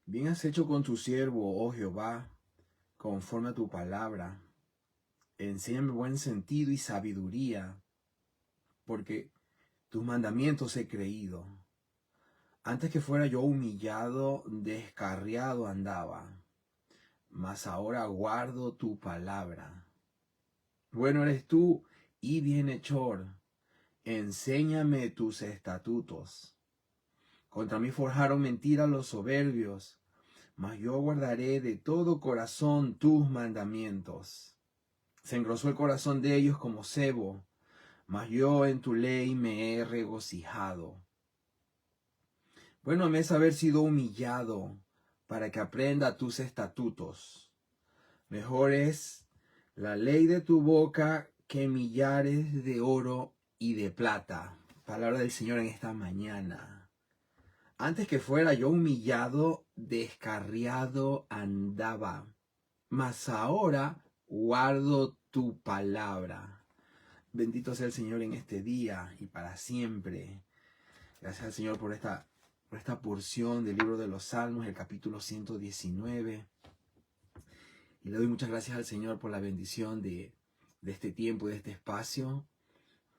Bien has hecho con tu siervo, oh Jehová, conforme a tu palabra. Enséñame buen sentido y sabiduría, porque tus mandamientos he creído. Antes que fuera yo humillado, descarriado andaba, mas ahora guardo tu palabra. Bueno eres tú y bienhechor, enséñame tus estatutos. Contra mí forjaron mentira los soberbios, mas yo guardaré de todo corazón tus mandamientos. Se engrosó el corazón de ellos como sebo, mas yo en tu ley me he regocijado. Bueno me es haber sido humillado, para que aprenda tus estatutos. Mejor es la ley de tu boca que millares de oro y de plata. Palabra del Señor en esta mañana. Antes que fuera yo humillado, descarriado andaba, mas ahora guardo tu palabra. Bendito sea el Señor en este día y para siempre. Gracias al Señor por esta porción del libro de los Salmos, el capítulo 119. Y le doy muchas gracias al Señor por la bendición de este tiempo, de este espacio,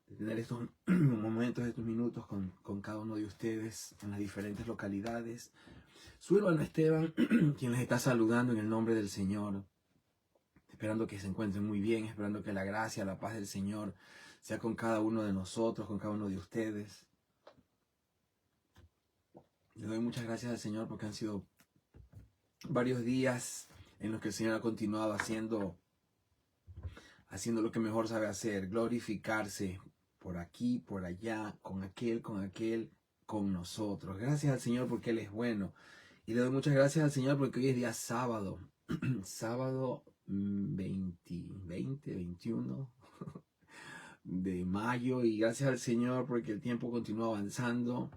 de tener estos momentos, estos minutos con cada uno de ustedes en las diferentes localidades. Su hermano Esteban, quien les está saludando en el nombre del Señor, esperando que se encuentren muy bien, esperando que la gracia, la paz del Señor sea con cada uno de nosotros, con cada uno de ustedes. Le doy muchas gracias al Señor porque han sido varios días en los que el Señor ha continuado haciendo lo que mejor sabe hacer, glorificarse por aquí, por allá, con aquel, con nosotros. Gracias al Señor porque Él es bueno. Y le doy muchas gracias al Señor porque hoy es día sábado, sábado 21 de mayo. Y gracias al Señor porque el tiempo continúa avanzando.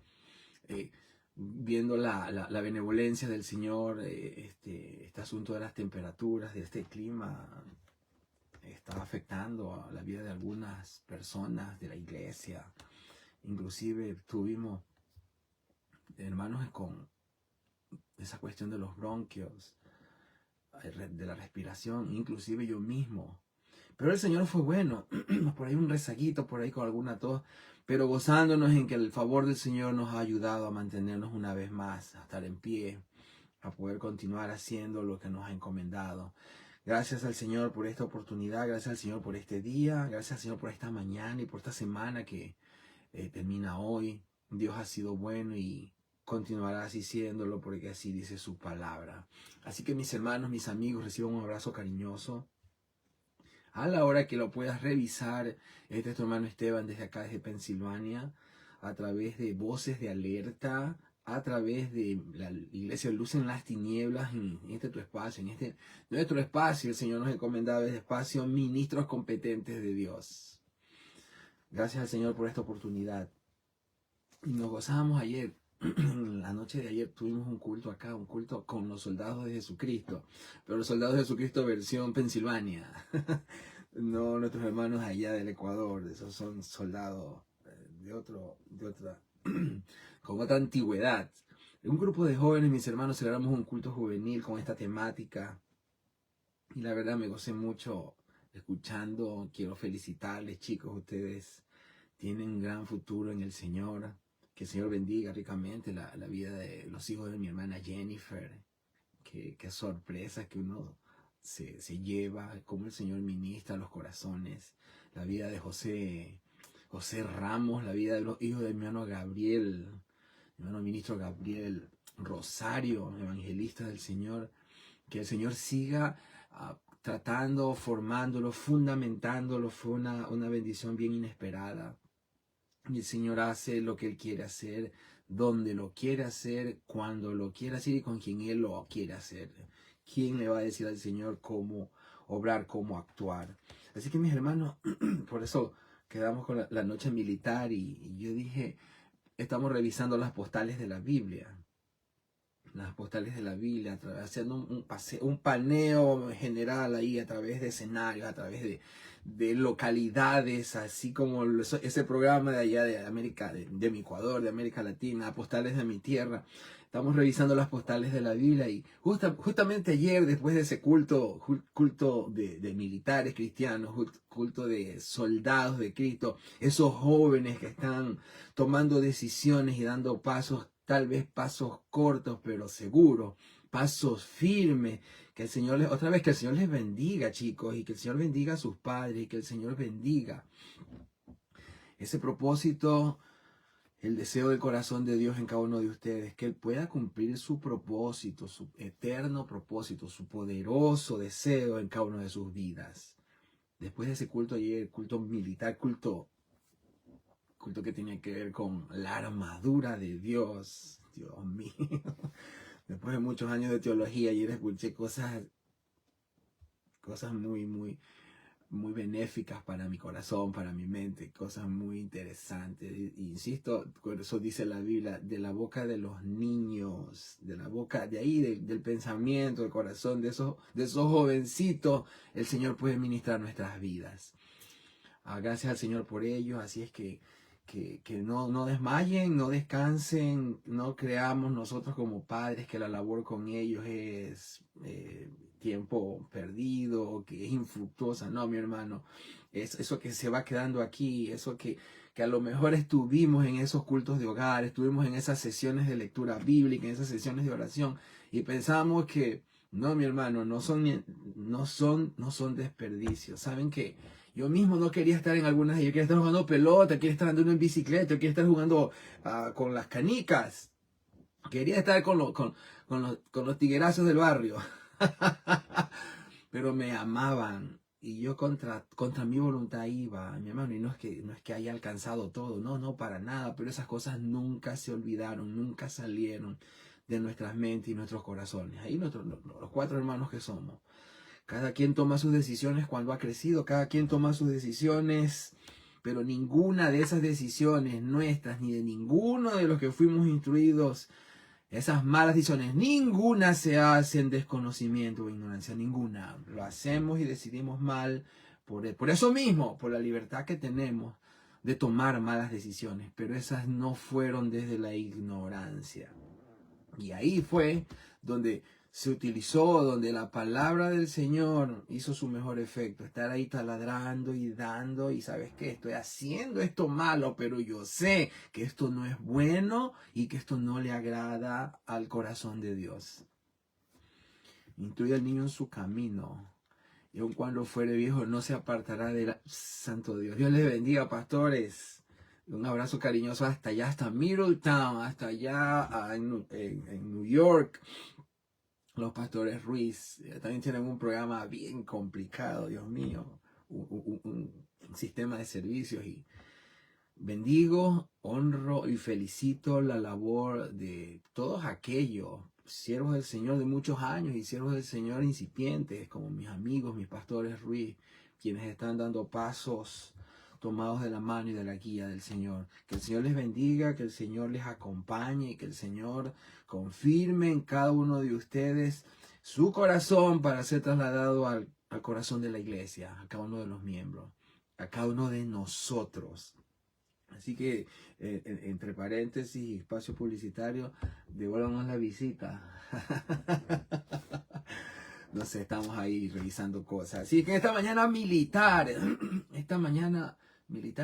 Viendo la benevolencia del Señor, este asunto de las temperaturas, de este clima, está afectando a la vida de algunas personas de la iglesia. Inclusive tuvimos hermanos con esa cuestión de los bronquios, de la respiración, inclusive yo mismo. Pero el Señor fue bueno, por ahí un rezaguito, por ahí con alguna tos, pero gozándonos en que el favor del Señor nos ha ayudado a mantenernos una vez más, a estar en pie, a poder continuar haciendo lo que nos ha encomendado. Gracias al Señor por esta oportunidad, gracias al Señor por este día, gracias al Señor por esta mañana y por esta semana que termina hoy. Dios ha sido bueno y continuará así siéndolo porque así dice su palabra. Así que mis hermanos, mis amigos, reciban un abrazo cariñoso. A la hora que lo puedas revisar, este es tu hermano Esteban desde acá, desde Pensilvania, a través de Voces de Alerta, a través de la iglesia Luz en las Tinieblas, en este tu espacio, en este nuestro espacio. El Señor nos ha encomendado este espacio, ministros competentes de Dios. Gracias al Señor por esta oportunidad. Y nos gozamos ayer, la noche de ayer tuvimos un culto acá, un culto con los soldados de Jesucristo, pero los soldados de Jesucristo versión Pensilvania. No nuestros hermanos allá del Ecuador, esos son soldados de otra, con otra antigüedad. Un grupo de jóvenes, mis hermanos, celebramos un culto juvenil con esta temática y la verdad me gocé mucho escuchando. Quiero felicitarles, chicos, ustedes tienen un gran futuro en el Señor. Que el Señor bendiga ricamente la vida de los hijos de mi hermana Jennifer. Qué sorpresa que uno se lleva, cómo el Señor ministra los corazones. La vida de José Ramos, la vida de los hijos de mi hermano Gabriel, mi hermano ministro Gabriel Rosario, evangelista del Señor. Que el Señor siga tratando, formándolo, fundamentándolo. Fue una bendición bien inesperada. Y el Señor hace lo que Él quiere hacer, donde lo quiere hacer, cuando lo quiere hacer y con quien Él lo quiere hacer. ¿Quién le va a decir al Señor cómo obrar, cómo actuar? Así que mis hermanos, por eso quedamos con la noche militar y yo dije, estamos revisando las postales de la Biblia. Las postales de la Biblia, haciendo un paneo general ahí a través de escenarios, a través de localidades, así como ese programa de allá de América, de mi Ecuador, de América Latina, postales de mi tierra. Estamos revisando las postales de la Biblia y justamente ayer, después de ese culto de militares cristianos, culto de soldados de Cristo, esos jóvenes que están tomando decisiones y dando pasos, tal vez pasos cortos pero seguros, pasos firmes, que el Señor otra vez que el Señor les bendiga, chicos, y que el Señor bendiga a sus padres y que el Señor bendiga ese propósito. El deseo del corazón de Dios en cada uno de ustedes, que Él pueda cumplir su propósito, su eterno propósito, su poderoso deseo en cada una de sus vidas. Después de ese culto ayer, culto militar, culto que tenía que ver con la armadura de Dios. Dios mío. Después de muchos años de teología, ayer escuché cosas muy benéficas para mi corazón, para mi mente, cosas muy interesantes. Insisto, por eso dice la Biblia, de la boca de los niños, de la boca de ahí, del pensamiento, del corazón, de esos jovencitos, el Señor puede ministrar nuestras vidas. Gracias al Señor por ello, así es que no desmayen, no descansen, no creamos nosotros como padres que la labor con ellos es tiempo perdido, que es infructuosa. No, mi hermano, es eso que se va quedando aquí, eso que a lo mejor estuvimos en esos cultos de hogar, estuvimos en esas sesiones de lectura bíblica, en esas sesiones de oración, y pensamos que, no, mi hermano, no son desperdicios. ¿Saben qué? Yo mismo no quería estar en algunas, yo quería estar jugando pelota, quería estar andando en bicicleta, quería estar jugando con las canicas, quería estar con los tiguerazos del barrio. Pero me amaban y yo contra mi voluntad iba, mi hermano, y no es que haya alcanzado todo, no, para nada, pero esas cosas nunca se olvidaron, nunca salieron de nuestras mentes y nuestros corazones. Ahí los 4 hermanos que somos. Cada quien toma sus decisiones cuando ha crecido, cada quien toma sus decisiones, pero ninguna de esas decisiones nuestras, ni de ninguno de los que fuimos instruidos, esas malas decisiones, ninguna se hace en desconocimiento o ignorancia, ninguna. Lo hacemos y decidimos mal por eso mismo, por la libertad que tenemos de tomar malas decisiones, pero esas no fueron desde la ignorancia. Y ahí fue donde se utilizó, donde la palabra del Señor hizo su mejor efecto. Estar ahí taladrando y dando, y ¿sabes qué? Estoy haciendo esto malo, pero yo sé que esto no es bueno y que esto no le agrada al corazón de Dios. Instruye al niño en su camino, y aun cuando fuere viejo no se apartará del santo Dios. Dios les bendiga, pastores. Un abrazo cariñoso hasta allá, hasta Middletown, hasta allá en New York. Los pastores Ruiz también tienen un programa bien complicado, Dios mío. Un sistema de servicios. Y bendigo, honro y felicito la labor de todos aquellos siervos del Señor de muchos años y siervos del Señor incipientes, como mis amigos, mis pastores Ruiz, quienes están dando pasos tomados de la mano y de la guía del Señor. Que el Señor les bendiga, que el Señor les acompañe y que el Señor confirme en cada uno de ustedes su corazón para ser trasladado al corazón de la iglesia, a cada uno de los miembros, a cada uno de nosotros. Así que, entre paréntesis, espacio publicitario, devuélvanos la visita. No sé, estamos ahí revisando cosas. Así que esta mañana militar,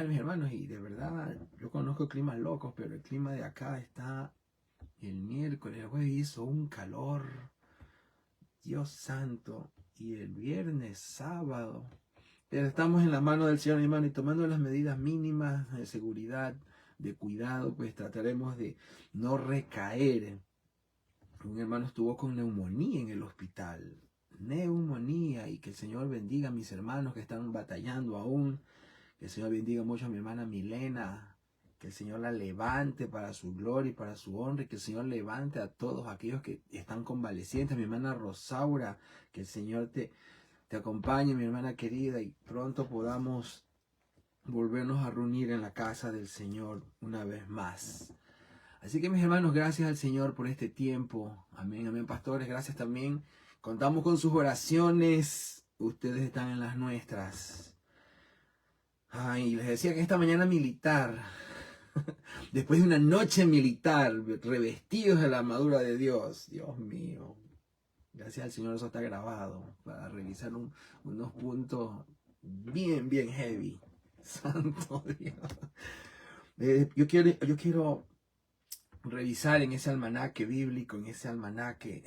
mis hermanos, y de verdad, yo conozco climas locos, pero el clima de acá está, el miércoles, el jueves hizo un calor, Dios santo, y el viernes, sábado, pero estamos en la mano del Señor, hermano, y tomando las medidas mínimas de seguridad, de cuidado, pues trataremos de no recaer. Un hermano estuvo con neumonía en el hospital, neumonía, y que el Señor bendiga a mis hermanos que están batallando aún, que el Señor bendiga mucho a mi hermana Milena, que el Señor la levante para su gloria y para su honra, y que el Señor levante a todos aquellos que están convalecientes, mi hermana Rosaura, que el Señor te acompañe, mi hermana querida, y pronto podamos volvernos a reunir en la casa del Señor una vez más. Así que, mis hermanos, gracias al Señor por este tiempo. Amén, amén, pastores, gracias también. Contamos con sus oraciones. Ustedes están en las nuestras. Ay, les decía que esta mañana militar, Después de una noche militar, revestidos de la armadura de Dios. Dios mío. Gracias al Señor eso está grabado para revisar unos puntos bien, bien heavy. Santo Dios. Yo quiero revisar en ese almanaque bíblico, en ese almanaque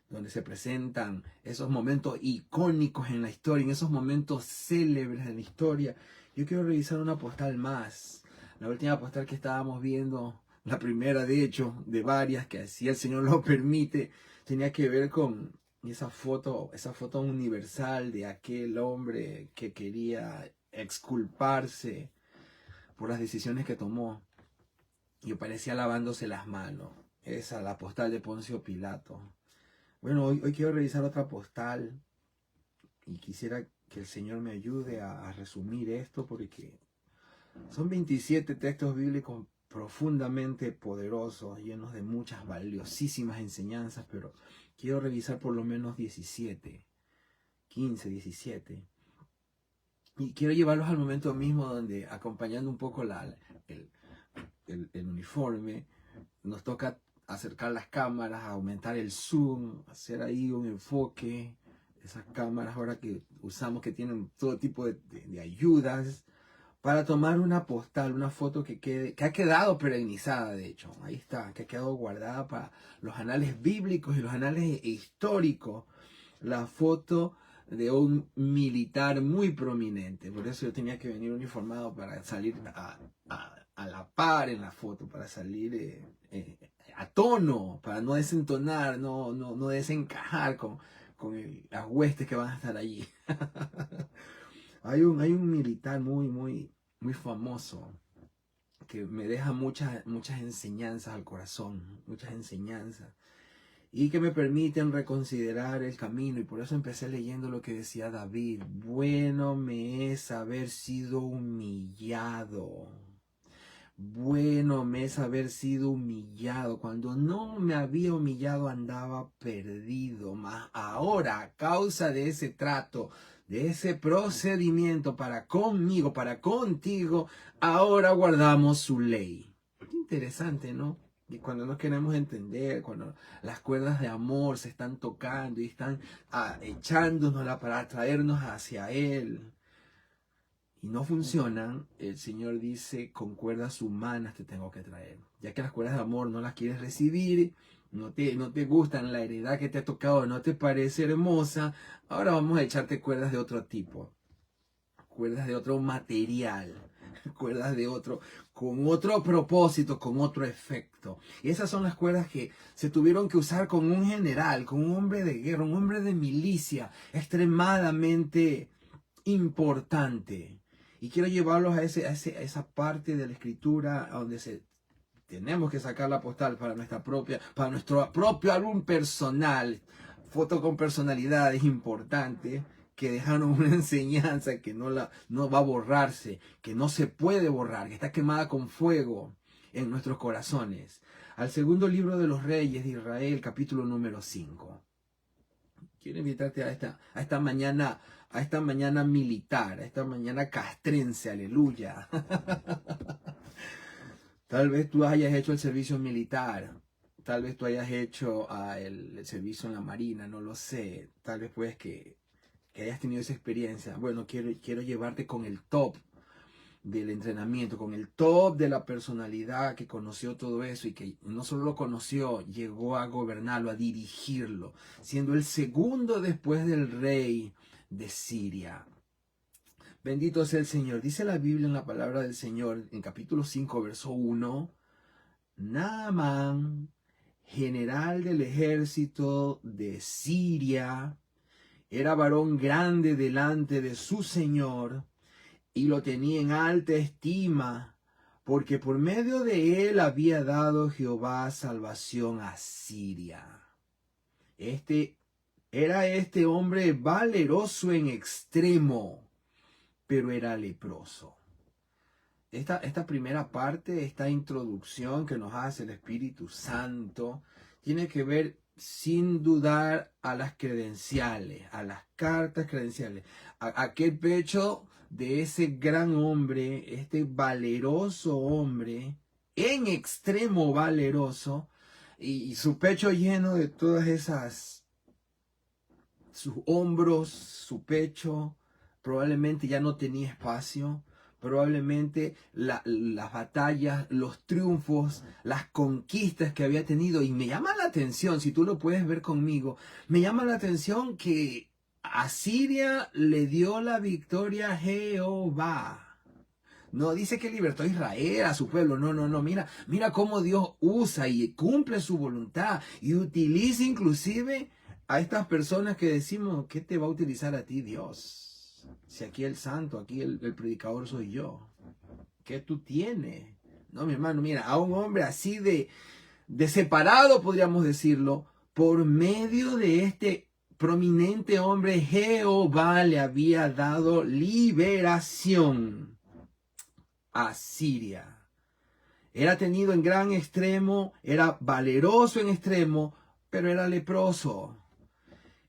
donde se presentan esos momentos icónicos en la historia, en esos momentos célebres de la historia. Yo quiero revisar una postal más. La última postal que estábamos viendo, la primera de hecho, de varias, que si el Señor lo permite, tenía que ver con esa foto universal de aquel hombre que quería exculparse por las decisiones que tomó. Y parecía lavándose las manos. Esa, la postal de Poncio Pilato. Bueno, hoy quiero revisar otra postal y quisiera que el Señor me ayude a resumir esto porque son 27 textos bíblicos profundamente poderosos, llenos de muchas valiosísimas enseñanzas, pero quiero revisar por lo menos 17, 15, 17. Y quiero llevarlos al momento mismo donde, acompañando un poco el uniforme, nos toca acercar las cámaras, aumentar el zoom, hacer ahí un enfoque. Esas cámaras ahora que usamos que tienen todo tipo de ayudas para tomar una postal, una foto que ha quedado perennizada, de hecho. Ahí está, que ha quedado guardada para los anales bíblicos y los anales históricos. La foto de un militar muy prominente. Por eso yo tenía que venir uniformado para salir a la par en la foto, para salir a tono, para no desentonar, no desencajar con las huestes que van a estar allí. Hay un militar muy famoso que me deja muchas enseñanzas al corazón, muchas enseñanzas, y que me permiten reconsiderar el camino. Y por eso empecé leyendo lo que decía David: bueno me es haber sido humillado. Bueno me es haber sido humillado. Cuando no me había humillado andaba perdido. Mas ahora, a causa de ese trato, de ese procedimiento para conmigo, para contigo, ahora guardamos su ley. Qué interesante, ¿no? Y cuando no queremos entender, cuando las cuerdas de amor se están tocando y están echándonos para atraernos hacia Él, y no funcionan, el Señor dice: con cuerdas humanas te tengo que traer. Ya que las cuerdas de amor no las quieres recibir, no te gustan, la heredad que te ha tocado no te parece hermosa, ahora vamos a echarte cuerdas de otro tipo, cuerdas de otro material, cuerdas de otro, con otro propósito, con otro efecto. Y esas son las cuerdas que se tuvieron que usar con un general, con un hombre de guerra, un hombre de milicia, extremadamente importante. Y quiero llevarlos a esa parte de la escritura donde tenemos que sacar la postal para nuestro propio álbum personal, foto con personalidades importantes que dejaron una enseñanza que no va a borrarse, que no se puede borrar, que está quemada con fuego en nuestros corazones. Al segundo libro de los Reyes de Israel, capítulo número 5. Quiero invitarte a esta mañana militar, a esta mañana castrense, aleluya. Tal vez tú hayas hecho el servicio militar, tal vez tú hayas hecho el servicio en la marina, no lo sé. Tal vez pues que hayas tenido esa experiencia. Bueno, quiero llevarte con el top del entrenamiento, con el top de la personalidad que conoció todo eso y que no solo lo conoció, llegó a gobernarlo, a dirigirlo, siendo el segundo después del rey de Siria. Bendito sea el Señor. Dice la Biblia en la palabra del Señor, en capítulo 5, verso 1, Naamán, general del ejército de Siria, era varón grande delante de su Señor, y lo tenía en alta estima, porque por medio de él había dado Jehová salvación a Siria. Era este hombre valeroso en extremo, pero era leproso. Esta primera parte, esta introducción que nos hace el Espíritu Santo, tiene que ver sin dudar a las credenciales, a las cartas credenciales, a aquel pecho de ese gran hombre, este valeroso hombre, en extremo valeroso, y su pecho lleno de todas esas, sus hombros, su pecho, probablemente ya no tenía espacio. Probablemente las batallas, los triunfos, las conquistas que había tenido. Y me llama la atención, si tú lo puedes ver conmigo, me llama la atención que Asiria le dio la victoria a Jehová. No dice que libertó a Israel, a su pueblo. No, no, no. Mira cómo Dios usa y cumple su voluntad. Y utiliza inclusive a estas personas que decimos, ¿qué te va a utilizar a ti Dios? Si aquí el santo, aquí el predicador soy yo. ¿Qué tú tienes? No, mi hermano, mira, a un hombre así de separado, podríamos decirlo, por medio de este prominente hombre, Jehová le había dado liberación a Siria. Era tenido en gran extremo, era valeroso en extremo, pero era leproso.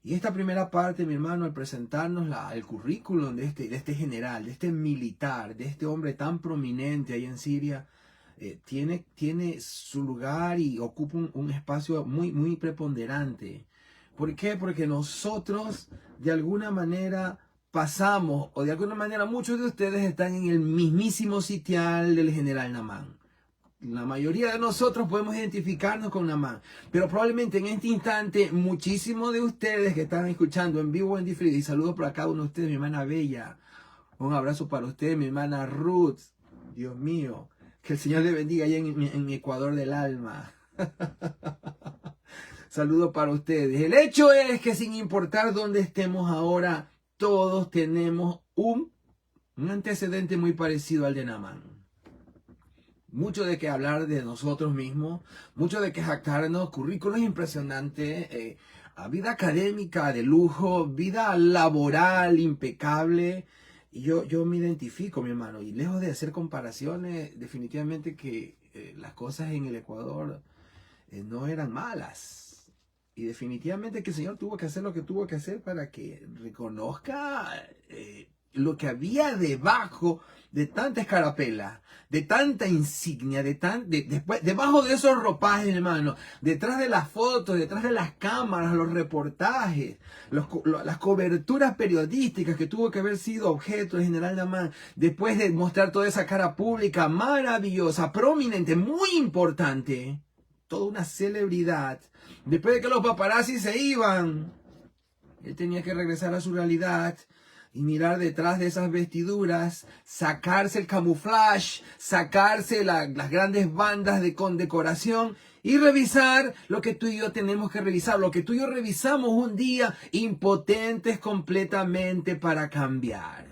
Y esta primera parte, mi hermano, al presentarnos el currículum de este general, de este militar, de este hombre tan prominente ahí en Siria, tiene su lugar y ocupa un espacio muy, muy preponderante. ¿Por qué? Porque nosotros, de alguna manera, pasamos, o de alguna manera muchos de ustedes están en el mismísimo sitial del general Naamán. La mayoría de nosotros podemos identificarnos con Naamán, pero probablemente en este instante muchísimos de ustedes que están escuchando en vivo o en diferido, y saludo para cada uno de ustedes, mi hermana Bella, un abrazo para usted, mi hermana Ruth, Dios mío, que el Señor le bendiga allá en mi Ecuador del alma. Saludo para ustedes. El hecho es que sin importar dónde estemos ahora, todos tenemos un antecedente muy parecido al de Naamán. Mucho de qué hablar de nosotros mismos, mucho de qué jactarnos, currículos impresionantes, vida académica de lujo, vida laboral impecable. Y yo me identifico, mi hermano, y lejos de hacer comparaciones, definitivamente que las cosas en el Ecuador no eran malas. Y definitivamente que el Señor tuvo que hacer lo que tuvo que hacer para que reconozca lo que había debajo de tanta escarapela, de tanta insignia, debajo de esos ropajes, hermano, detrás de las fotos, detrás de las cámaras, los reportajes, las coberturas periodísticas que tuvo que haber sido objeto del general Naamán, después de mostrar toda esa cara pública maravillosa, prominente, muy importante, toda una celebridad, después de que los paparazzi se iban, él tenía que regresar a su realidad y mirar detrás de esas vestiduras, sacarse el camuflaje, sacarse las grandes bandas de condecoración y revisar lo que tú y yo tenemos que revisar, lo que tú y yo revisamos un día, impotentes completamente para cambiar.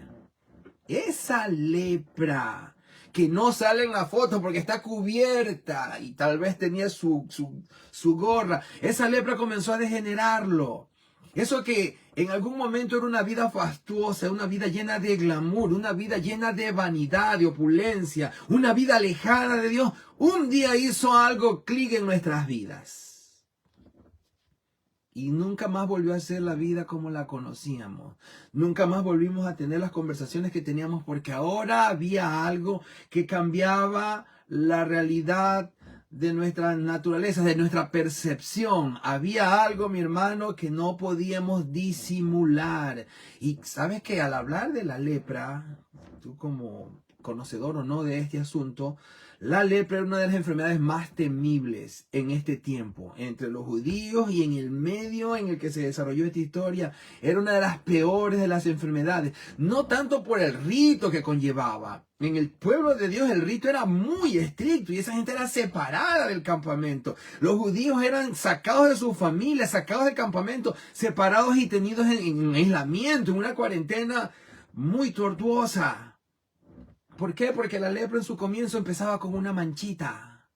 Esa lepra que no sale en la foto porque está cubierta y tal vez tenía su gorra, esa lepra comenzó a degenerarlo. Eso que en algún momento era una vida fastuosa, una vida llena de glamour, una vida llena de vanidad, de opulencia, una vida alejada de Dios, un día hizo algo clic en nuestras vidas. Y nunca más volvió a ser la vida como la conocíamos. Nunca más volvimos a tener las conversaciones que teníamos porque ahora había algo que cambiaba la realidad de nuestra naturaleza, de nuestra percepción. Había algo, mi hermano, que no podíamos disimular. Y sabes que al hablar de la lepra, tú como conocedor o no de este asunto, la lepra era una de las enfermedades más temibles en este tiempo, entre los judíos y en el medio en el que se desarrolló esta historia. Era una de las peores de las enfermedades, no tanto por el rito que conllevaba. En el pueblo de Dios el rito era muy estricto y esa gente era separada del campamento. Los judíos eran sacados de sus familias, sacados del campamento, separados y tenidos en aislamiento, en una cuarentena muy tortuosa. ¿Por qué? Porque la lepra en su comienzo empezaba con una manchita.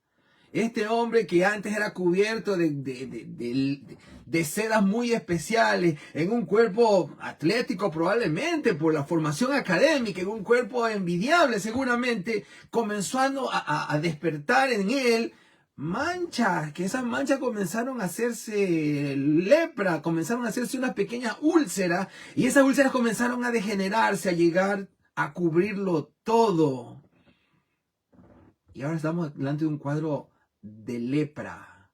Este hombre que antes era cubierto de sedas muy especiales, en un cuerpo atlético probablemente por la formación académica, en un cuerpo envidiable seguramente, comenzó a despertar en él manchas, que esas manchas comenzaron a hacerse lepra, comenzaron a hacerse unas pequeñas úlceras, y esas úlceras comenzaron a degenerarse, a llegar a cubrirlo todo. Y ahora estamos delante de un cuadro de lepra.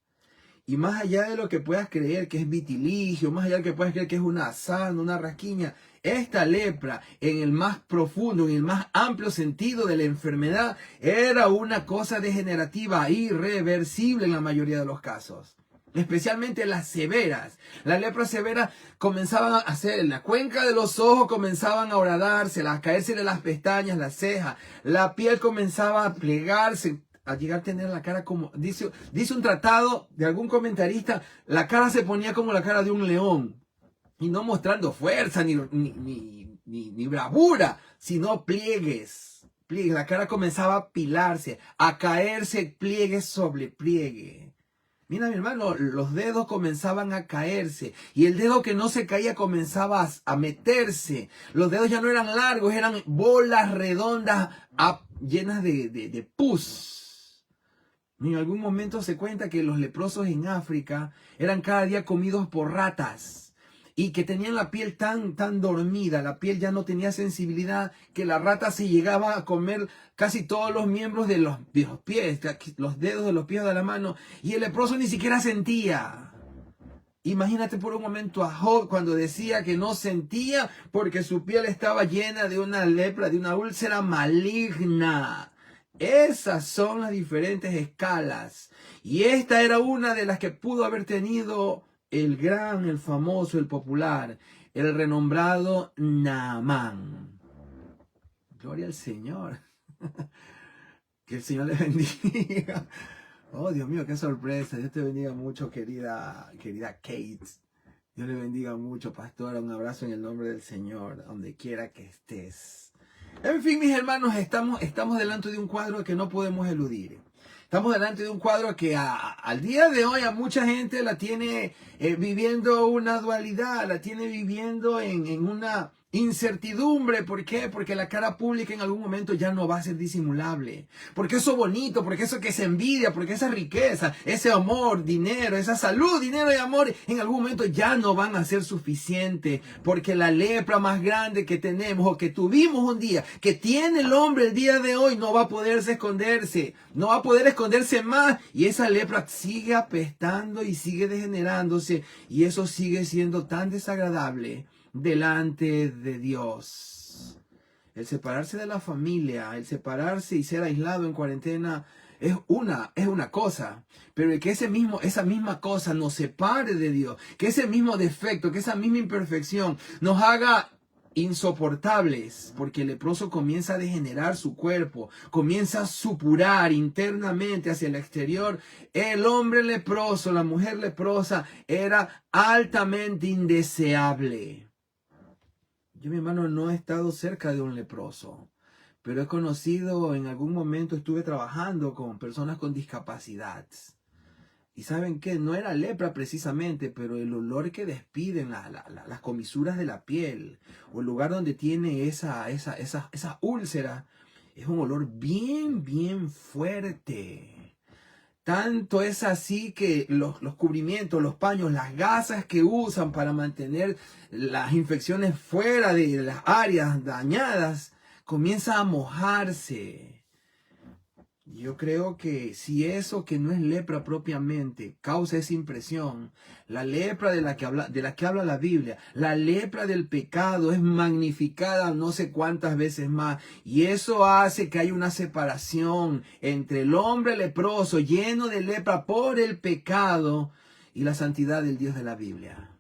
Y más allá de lo que puedas creer que es vitiligio, más allá de lo que puedas creer que es una sarna, una rasquiña, esta lepra, en el más profundo, en el más amplio sentido de la enfermedad, era una cosa degenerativa, irreversible en la mayoría de los casos. Especialmente las severas. Las lepras severas comenzaban a hacer, en la cuenca de los ojos comenzaban a horadarse, a caerse de las pestañas, las cejas, la piel comenzaba a plegarse, a llegar a tener la cara como, dice un tratado de algún comentarista, la cara se ponía como la cara de un león, y no mostrando fuerza ni bravura, sino pliegues. La cara comenzaba a apilarse, a caerse pliegue sobre pliegue. Mira, mi hermano, los dedos comenzaban a caerse, y el dedo que no se caía comenzaba a meterse. Los dedos ya no eran largos, eran bolas redondas llenas de pus. En algún momento se cuenta que los leprosos en África eran cada día comidos por ratas, y que tenían la piel tan dormida, la piel ya no tenía sensibilidad, que la rata se llegaba a comer casi todos los miembros de los pies, los dedos de los pies de la mano, y el leproso ni siquiera sentía. Imagínate por un momento a Job cuando decía que no sentía porque su piel estaba llena de una lepra, de una úlcera maligna. Esas son las diferentes escalas. Y esta era una de las que pudo haber tenido el gran, el famoso, el popular, el renombrado Naamán. Gloria al Señor. Que el Señor le bendiga. Oh, Dios mío, qué sorpresa. Dios te bendiga mucho, querida Kate. Dios le bendiga mucho, pastora. Un abrazo en el nombre del Señor, donde quiera que estés. En fin, mis hermanos, estamos delante de un cuadro que no podemos eludir. Estamos delante de un cuadro que al día de hoy a mucha gente la tiene viviendo una dualidad, la tiene viviendo en una incertidumbre. ¿Por qué? Porque la cara pública en algún momento ya no va a ser disimulable. Porque eso bonito, porque eso que se envidia, porque esa riqueza, ese amor, dinero, esa salud, dinero y amor, en algún momento ya no van a ser suficientes. Porque la lepra más grande que tenemos o que tuvimos un día, que tiene el hombre el día de hoy, no va a poderse esconderse. No va a poder esconderse más. Y esa lepra sigue apestando y sigue degenerándose. Y eso sigue siendo tan desagradable delante de Dios. El separarse de la familia, el separarse y ser aislado en cuarentena es una cosa, pero que esa misma cosa nos separe de Dios, que ese mismo defecto, que esa misma imperfección nos haga insoportables, porque el leproso comienza a degenerar su cuerpo, comienza a supurar internamente hacia el exterior. El hombre leproso, la mujer leprosa era altamente indeseable. Yo, mi hermano, no he estado cerca de un leproso, pero he conocido, en algún momento estuve trabajando con personas con discapacidad. Y ¿saben qué? No era lepra precisamente, pero el olor que despiden las comisuras de la piel, o el lugar donde tiene esa úlcera, es un olor bien fuerte. Tanto es así que los cubrimientos, los paños, las gasas que usan para mantener las infecciones fuera de las áreas dañadas, comienza a mojarse. Yo creo que si eso que no es lepra propiamente causa esa impresión, la lepra de la que habla la Biblia, la lepra del pecado es magnificada no sé cuántas veces más, y eso hace que haya una separación entre el hombre leproso lleno de lepra por el pecado y la santidad del Dios de la Biblia.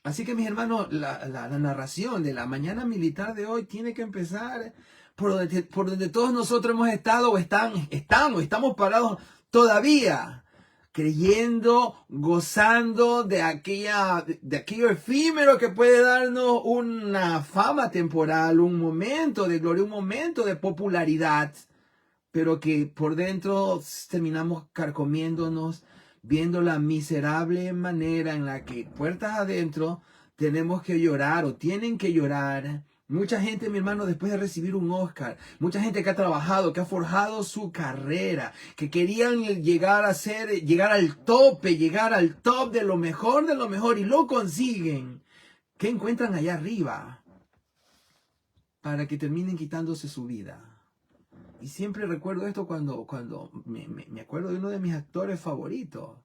Así que, mis hermanos, la narración de la mañana militar de hoy tiene que empezar por donde todos nosotros hemos estado o estamos parados todavía, creyendo, gozando de aquello efímero que puede darnos una fama temporal, un momento de gloria, un momento de popularidad, pero que por dentro terminamos carcomiéndonos, viendo la miserable manera en la que puertas adentro tenemos que llorar o tienen que llorar Mucha gente, mi hermano, después de recibir un Oscar, mucha gente que ha trabajado, que ha forjado su carrera, que querían llegar llegar al top de lo mejor y lo consiguen. ¿Qué encuentran allá arriba? Para que terminen quitándose su vida. Y siempre recuerdo esto cuando me acuerdo de uno de mis actores favoritos.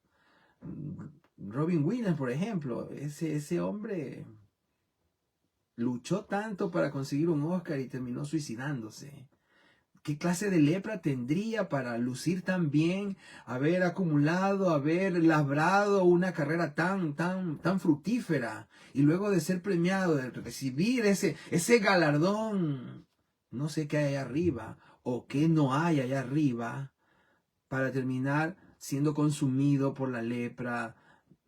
Robin Williams, por ejemplo. Ese hombre luchó tanto para conseguir un Oscar y terminó suicidándose. ¿Qué clase de lepra tendría para lucir tan bien, haber acumulado, haber labrado una carrera tan fructífera y luego de ser premiado, de recibir ese galardón? No sé qué hay allá arriba o qué no hay allá arriba para terminar siendo consumido por la lepra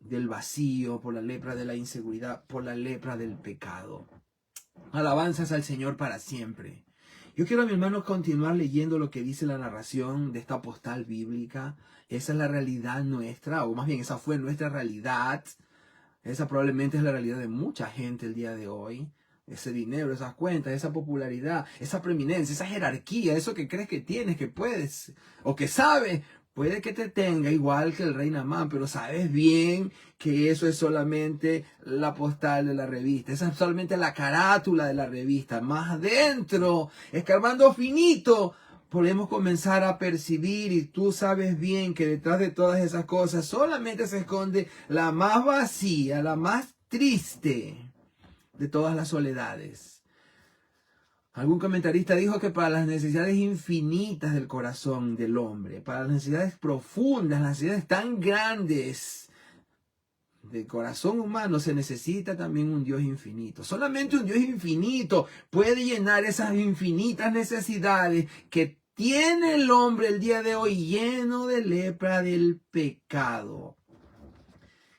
del vacío, por la lepra de la inseguridad, por la lepra del pecado. Alabanzas al Señor para siempre. Yo quiero, mi hermano, continuar leyendo lo que dice la narración de esta postal bíblica. Esa es la realidad nuestra, o más bien esa fue nuestra realidad. Esa probablemente es la realidad de mucha gente el día de hoy. Ese dinero, esas cuentas, esa popularidad, esa preeminencia, esa jerarquía, eso que crees que tienes, que puedes o que sabes. Puede que te tenga igual que el rey Naamán, pero sabes bien que eso es solamente la postal de la revista. Esa es solamente la carátula de la revista. Más adentro, escarbando finito, podemos comenzar a percibir, y tú sabes bien que detrás de todas esas cosas solamente se esconde la más vacía, la más triste de todas las soledades. Algún comentarista dijo que para las necesidades infinitas del corazón del hombre, para las necesidades profundas, las necesidades tan grandes del corazón humano, se necesita también un Dios infinito. Solamente un Dios infinito puede llenar esas infinitas necesidades que tiene el hombre el día de hoy, lleno de lepra del pecado.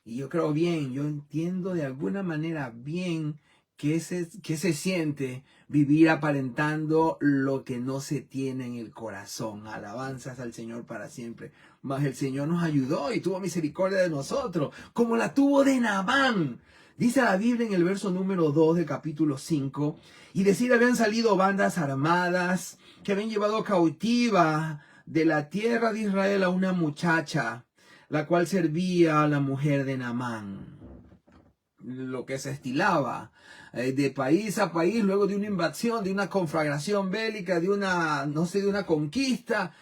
Y yo creo bien, yo entiendo de alguna manera bien que se siente vivir aparentando lo que no se tiene en el corazón. Alabanzas al Señor para siempre. Mas el Señor nos ayudó y tuvo misericordia de nosotros, como la tuvo de Naamán. Dice la Biblia en el verso número 2 del capítulo 5, y decir, habían salido bandas armadas que habían llevado cautiva de la tierra de Israel a una muchacha, la cual servía a la mujer de Naamán. Lo que se estilaba de país a país, luego de una invasión, de una conflagración bélica, de una, no sé, de una conquista,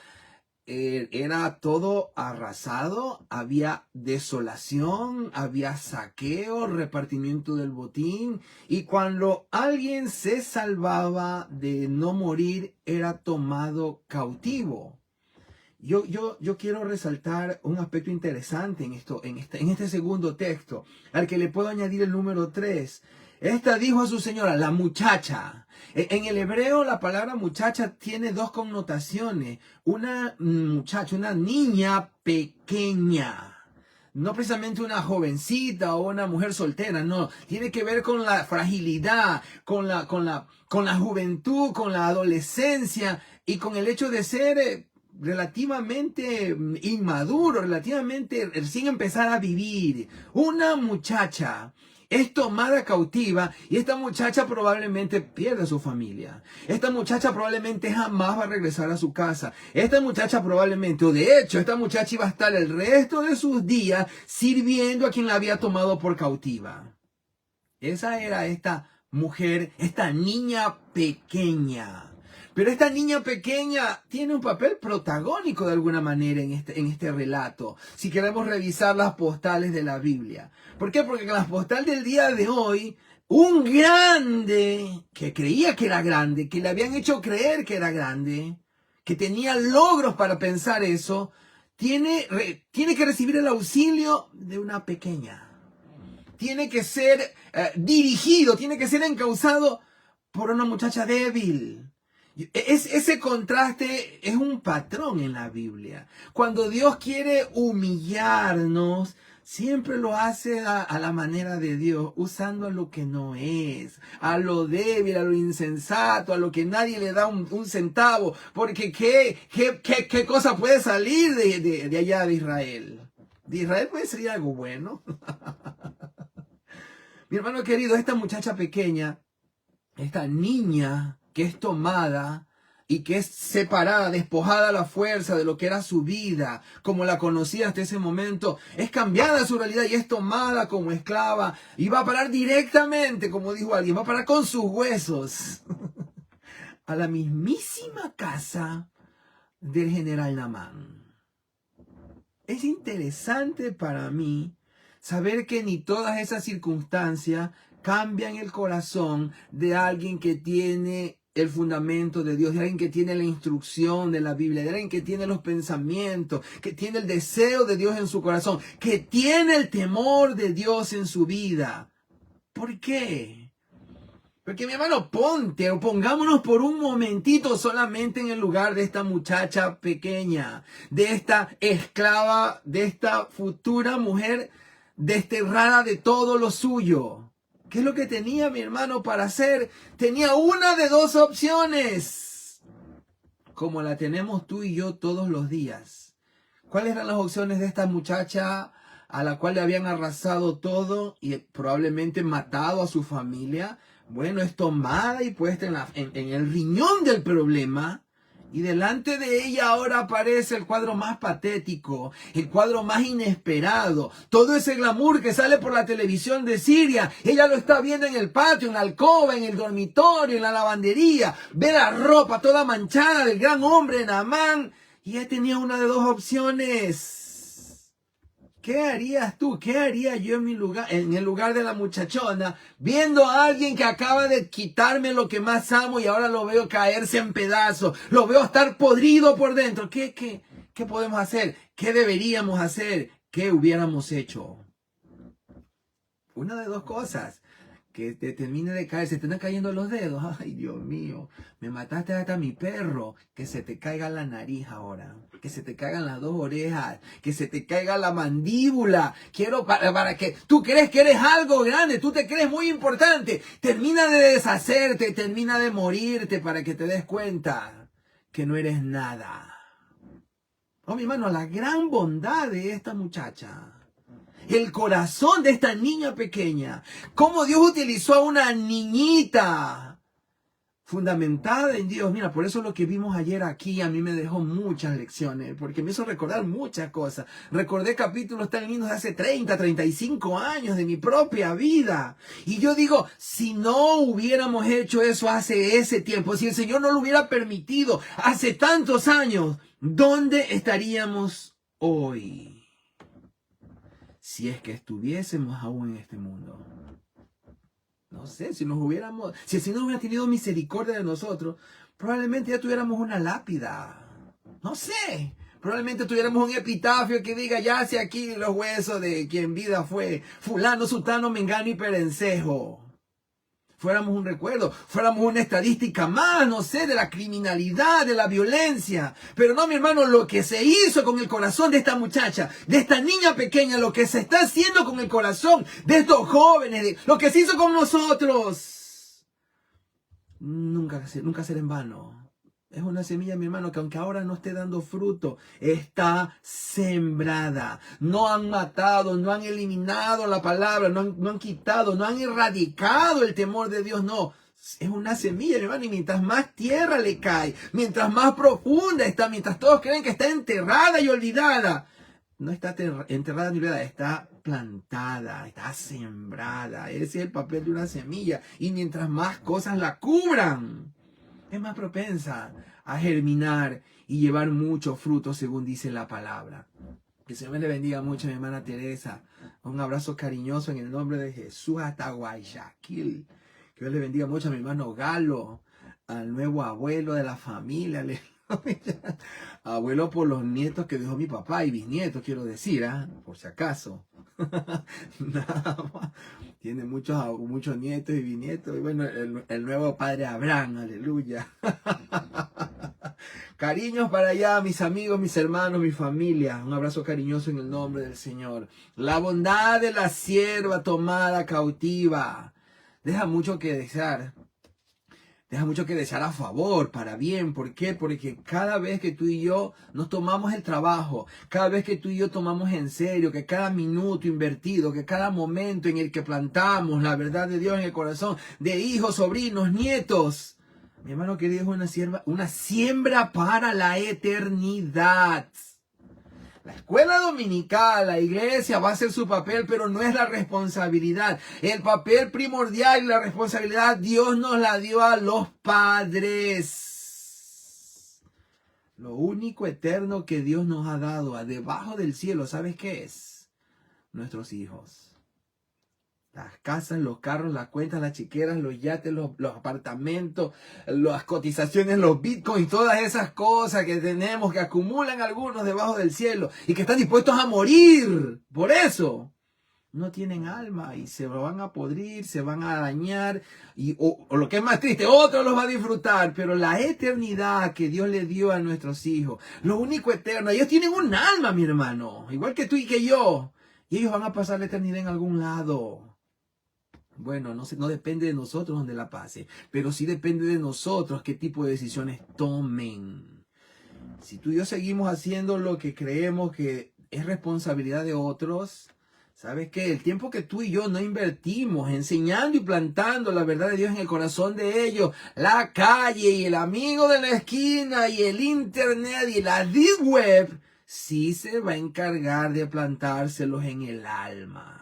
era todo arrasado, había desolación, había saqueo, repartimiento del botín, y cuando alguien se salvaba de no morir, era tomado cautivo. Yo quiero resaltar un aspecto interesante en este segundo texto, al que le puedo añadir el número 3. Esta dijo a su señora, la muchacha. En el hebreo la palabra muchacha tiene dos connotaciones. Una muchacha, una niña pequeña. No precisamente una jovencita o una mujer soltera, no. Tiene que ver con la fragilidad, con la juventud, con la adolescencia y con el hecho de ser relativamente inmaduro, relativamente sin empezar a vivir. Una muchacha es tomada cautiva y esta muchacha probablemente pierde a su familia. Esta muchacha probablemente jamás va a regresar a su casa. Esta muchacha probablemente, o de hecho, esta muchacha iba a estar el resto de sus días sirviendo a quien la había tomado por cautiva. Esa era esta mujer, esta niña pequeña. Pero esta niña pequeña tiene un papel protagónico de alguna manera en este relato, si queremos revisar las postales de la Biblia. ¿Por qué? Porque en las postales del día de hoy, un grande que creía que era grande, que le habían hecho creer que era grande, que tenía logros para pensar eso, tiene que recibir el auxilio de una pequeña. Tiene que ser dirigido, tiene que ser encauzado por una muchacha débil. Ese contraste es un patrón en la Biblia. Cuando Dios quiere humillarnos, siempre lo hace a la manera de Dios, usando a lo que no es, a lo débil, a lo insensato, a lo que nadie le da un centavo. Porque ¿qué cosa puede salir de allá de Israel? De Israel puede salir algo bueno. Mi hermano querido, esta muchacha pequeña esta niña que es tomada y que es separada, despojada a la fuerza de lo que era su vida, como la conocía hasta ese momento, es cambiada su realidad y es tomada como esclava y va a parar directamente, como dijo alguien, va a parar con sus huesos a la mismísima casa del general Naamán. Es interesante para mí saber que ni todas esas circunstancias cambian el corazón de alguien que tiene el fundamento de Dios, de alguien que tiene la instrucción de la Biblia, de alguien que tiene los pensamientos, que tiene el deseo de Dios en su corazón, que tiene el temor de Dios en su vida. ¿Por qué? Porque mi hermano, pongámonos por un momentito solamente en el lugar de esta muchacha pequeña, de esta esclava, de esta futura mujer desterrada de todo lo suyo. ¿Qué es lo que tenía mi hermano para hacer? Tenía una de dos opciones, como la tenemos tú y yo todos los días. ¿Cuáles eran las opciones de esta muchacha a la cual le habían arrasado todo y probablemente matado a su familia? Bueno, es tomada y puesta en el riñón del problema. Y delante de ella ahora aparece el cuadro más patético, el cuadro más inesperado. Todo ese glamour que sale por la televisión de Siria, ella lo está viendo en el patio, en la alcoba, en el dormitorio, en la lavandería. Ve la ropa toda manchada del gran hombre Naamán. Y ella tenía una de dos opciones. ¿Qué harías tú? ¿Qué haría yo en mi lugar, en el lugar de la muchachona, viendo a alguien que acaba de quitarme lo que más amo y ahora lo veo caerse en pedazos, lo veo estar podrido por dentro? ¿Qué podemos hacer? ¿Qué deberíamos hacer? ¿Qué hubiéramos hecho? Una de dos cosas. Que te termine de caer, se te están cayendo los dedos. Ay, Dios mío, me mataste hasta mi perro. Que se te caiga la nariz ahora, que se te caigan las dos orejas, que se te caiga la mandíbula. Quiero para que tú crees que eres algo grande, tú te crees muy importante. Termina de deshacerte, termina de morirte para que te des cuenta que no eres nada. Oh, mi hermano, la gran bondad de esta muchacha, el corazón de esta niña pequeña, cómo Dios utilizó a una niñita fundamentada en Dios. Mira, por eso lo que vimos ayer aquí a mí me dejó muchas lecciones, porque me hizo recordar muchas cosas. Recordé capítulos tan lindos de hace 30, 35 años de mi propia vida. Y yo digo, si no hubiéramos hecho eso hace ese tiempo, si el Señor no lo hubiera permitido hace tantos años, ¿dónde estaríamos hoy? Si es que estuviésemos aún en este mundo. No sé, si el Señor hubiera tenido misericordia de nosotros, probablemente ya tuviéramos una lápida. No sé, probablemente tuviéramos un epitafio que diga, yace aquí los huesos de quien vida fue, fulano, sutano, mengano y perencejo. Fuéramos un recuerdo, fuéramos una estadística más, no sé, de la criminalidad, de la violencia. Pero no, mi hermano, lo que se hizo con el corazón de esta muchacha, de esta niña pequeña, lo que se está haciendo con el corazón de estos jóvenes, lo que se hizo con nosotros, nunca será en vano. Es una semilla, mi hermano, que aunque ahora no esté dando fruto, está sembrada. No han matado, no han eliminado la palabra, no han quitado, no han erradicado el temor de Dios, no. Es una semilla, mi hermano, y mientras más tierra le cae, mientras más profunda está, mientras todos creen que está enterrada y olvidada, no está enterrada ni olvidada, está plantada, está sembrada. Ese es el papel de una semilla. Y mientras más cosas la cubran, es más propensa a germinar y llevar mucho fruto, según dice la palabra. Que el Señor le bendiga mucho a mi hermana Teresa. Un abrazo cariñoso en el nombre de Jesús hasta Guayaquil. Que Dios le bendiga mucho a mi hermano Galo, al nuevo abuelo de la familia. Abuelo por los nietos que dejó mi papá y bisnietos, quiero decir, por si acaso. Nada más. Tiene muchos nietos y bisnietos. Y bueno, el nuevo padre Abraham, aleluya. Cariños para allá, mis amigos, mis hermanos, mi familia. Un abrazo cariñoso en el nombre del Señor. La bondad de la sierva tomada cautiva deja mucho que desear. deja mucho que desear a favor, para bien. ¿Por qué? Porque cada vez que tú y yo nos tomamos el trabajo, cada vez que tú y yo tomamos en serio, que cada minuto invertido, que cada momento en el que plantamos la verdad de Dios en el corazón de hijos, sobrinos, nietos, mi hermano querido, es una siembra para la eternidad. La escuela dominical, la iglesia va a hacer su papel, pero no es la responsabilidad. El papel primordial y la responsabilidad Dios nos la dio a los padres. Lo único eterno que Dios nos ha dado debajo del cielo, ¿sabes qué es? Nuestros hijos. Las casas, los carros, las cuentas, las chiqueras, los yates, los apartamentos, las cotizaciones, los bitcoins, todas esas cosas que tenemos, que acumulan algunos debajo del cielo y que están dispuestos a morir. Por eso no tienen alma y se van a podrir, se van a dañar o lo que es más triste, otro los va a disfrutar. Pero la eternidad que Dios le dio a nuestros hijos, lo único eterno, ellos tienen un alma, mi hermano, igual que tú y que yo. Y ellos van a pasar la eternidad en algún lado. Bueno, no depende de nosotros donde la pase, pero sí depende de nosotros qué tipo de decisiones tomen. Si tú y yo seguimos haciendo lo que creemos que es responsabilidad de otros, ¿sabes qué? El tiempo que tú y yo no invertimos enseñando y plantando la verdad de Dios en el corazón de ellos, la calle y el amigo de la esquina y el internet y la deep web, sí se va a encargar de plantárselos en el alma.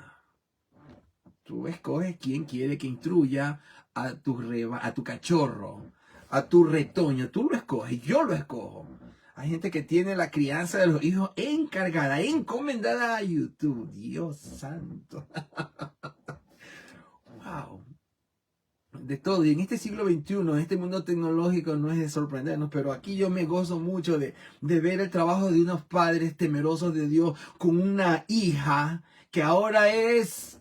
Tú escoges quién quiere que instruya a tu cachorro, a tu retoño. Tú lo escoges, yo lo escojo. Hay gente que tiene la crianza de los hijos encargada, encomendada a YouTube. Dios santo. Wow. De todo. Y en este siglo XXI, en este mundo tecnológico, no es de sorprendernos, pero aquí yo me gozo mucho de ver el trabajo de unos padres temerosos de Dios con una hija que ahora es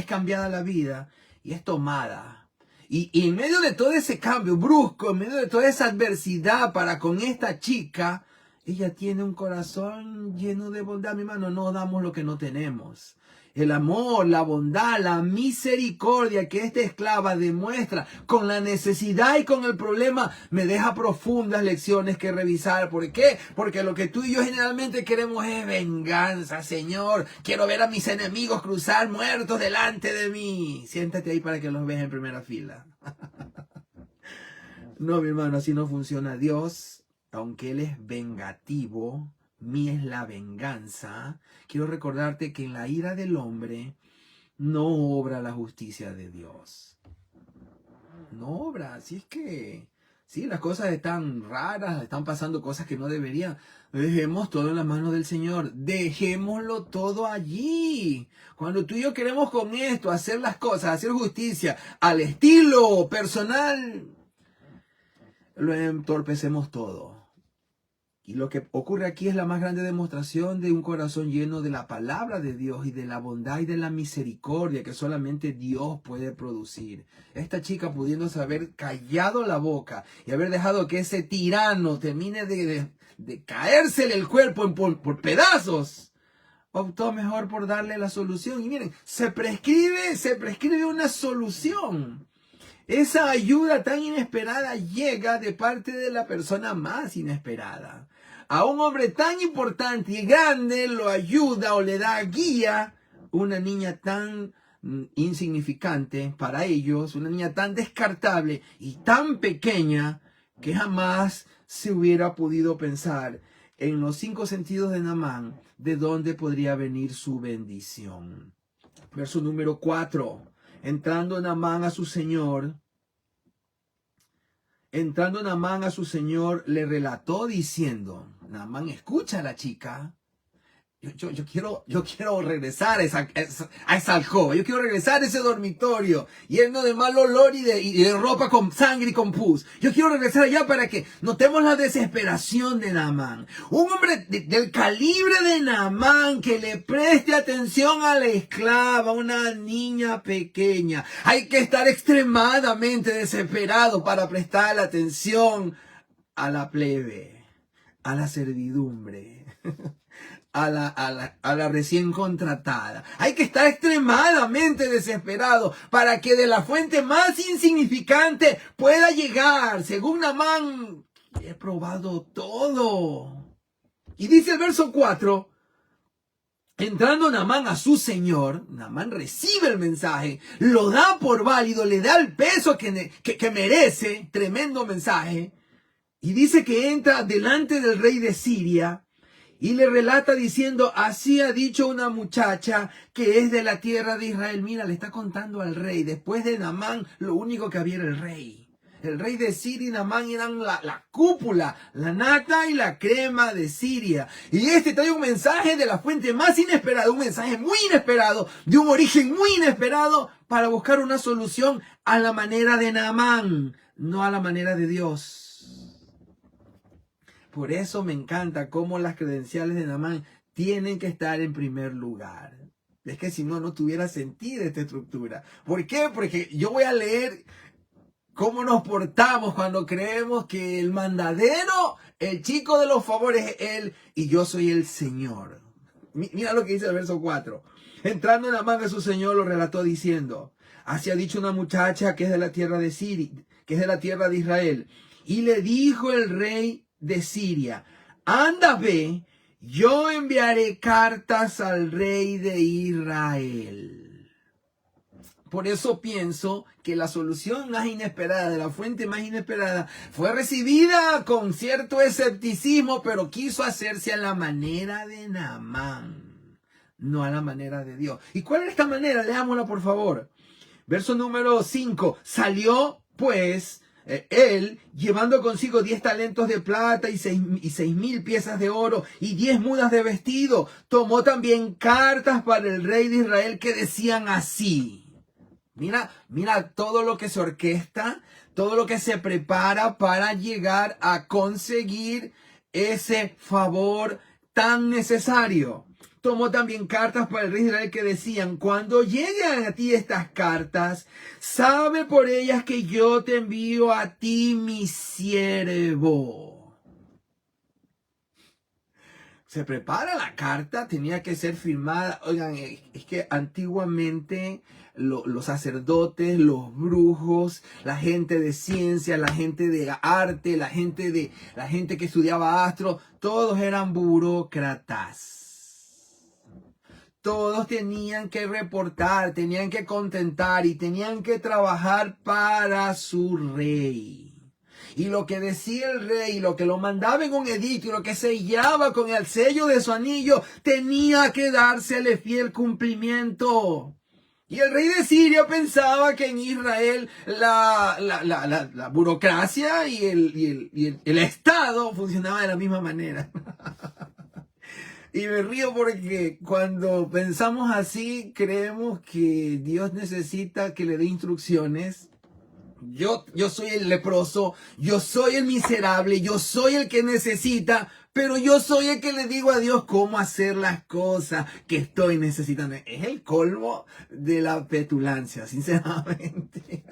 cambiada la vida y es tomada. Y en medio de todo ese cambio brusco, en medio de toda esa adversidad para con esta chica, ella tiene un corazón lleno de bondad. Mi hermano, no damos lo que no tenemos. El amor, la bondad, la misericordia que esta esclava demuestra con la necesidad y con el problema me deja profundas lecciones que revisar. ¿Por qué? Porque lo que tú y yo generalmente queremos es venganza, Señor. Quiero ver a mis enemigos cruzar muertos delante de mí. Siéntate ahí para que los veas en primera fila. No, mi hermano, así no funciona. Dios, aunque Él es vengativo, mía es la venganza. Quiero recordarte que en la ira del hombre no obra la justicia de Dios. No obra. Así es que, sí, las cosas están raras, están pasando cosas que no deberían. Dejemos todo en las manos del Señor. Dejémoslo todo allí. Cuando tú y yo queremos con esto hacer las cosas, hacer justicia al estilo personal, lo entorpecemos todo. Y lo que ocurre aquí es la más grande demostración de un corazón lleno de la palabra de Dios y de la bondad y de la misericordia que solamente Dios puede producir. Esta chica, pudiéndose haber callado la boca y haber dejado que ese tirano termine de caérsele el cuerpo por pedazos, optó mejor por darle la solución. Y miren, se prescribe una solución. Esa ayuda tan inesperada llega de parte de la persona más inesperada. A un hombre tan importante y grande lo ayuda o le da guía una niña tan insignificante para ellos, una niña tan descartable y tan pequeña que jamás se hubiera podido pensar en los 5 sentidos de Naamán de dónde podría venir su bendición. Verso número 4. Entrando Naamán a su señor, le relató diciendo, Naamán escucha a la chica, yo quiero regresar a esa alcoba, yo quiero regresar a ese dormitorio lleno de mal olor y de ropa con sangre y con pus. Yo quiero regresar allá para que notemos la desesperación de Naamán. Un hombre del calibre de Naamán que le preste atención a la esclava, una niña pequeña. Hay que estar extremadamente desesperado para prestar atención a la plebe, a la servidumbre. a la recién contratada. Hay que estar extremadamente desesperado para que de la fuente más insignificante pueda llegar. Según Naamán, he probado todo. Y dice el verso 4, entrando Naamán a su señor, Naamán recibe el mensaje, lo da por válido, le da el peso que merece, tremendo mensaje, y dice que entra delante del rey de Siria, y le relata diciendo, así ha dicho una muchacha que es de la tierra de Israel. Mira, le está contando al rey. Después de Naamán, lo único que había era el rey. El rey de Siria y Naamán eran la cúpula, la nata y la crema de Siria. Y este trae un mensaje de la fuente más inesperada, un mensaje muy inesperado, de un origen muy inesperado, para buscar una solución a la manera de Naamán, no a la manera de Dios. Por eso me encanta cómo las credenciales de Naamán tienen que estar en primer lugar. Es que si no, no tuviera sentido esta estructura. ¿Por qué? Porque yo voy a leer cómo nos portamos cuando creemos que el mandadero, el chico de los favores es él y yo soy el Señor. Mira lo que dice el verso 4. Entrando en la mano de su Señor, lo relató diciendo, así ha dicho una muchacha que es de la tierra de Siria, que es de la tierra de Israel. Y le dijo el rey de Siria, anda, ve, yo enviaré cartas al rey de Israel. Por eso pienso que la solución más inesperada, de la fuente más inesperada, fue recibida con cierto escepticismo, pero quiso hacerse a la manera de Naamán, no a la manera de Dios. ¿Y cuál es esta manera? Leámosla, por favor. Verso número 5. Salió, pues, él, llevando consigo 10 talentos de plata y 6,000 piezas de oro y 10 mudas de vestido. Tomó también cartas para el rey de Israel que decían así. Mira todo lo que se orquesta, todo lo que se prepara para llegar a conseguir ese favor tan necesario. Tomó también cartas para el rey de Israel que decían, cuando lleguen a ti estas cartas, sabe por ellas que yo te envío a ti mi siervo. Se prepara la carta, tenía que ser firmada. Oigan, es que antiguamente los sacerdotes, los brujos, la gente de ciencia, la gente de arte, la gente que estudiaba astro, todos eran burócratas. Todos tenían que reportar, tenían que contentar y tenían que trabajar para su rey. Y lo que decía el rey, lo que lo mandaba en un edicto y lo que sellaba con el sello de su anillo, tenía que dársele fiel cumplimiento. Y el rey de Siria pensaba que en Israel la burocracia y el Estado funcionaba de la misma manera. Y me río porque cuando pensamos así, creemos que Dios necesita que le dé instrucciones. Yo soy el leproso, yo soy el miserable, yo soy el que necesita, pero yo soy el que le digo a Dios cómo hacer las cosas que estoy necesitando. Es el colmo de la petulancia, sinceramente.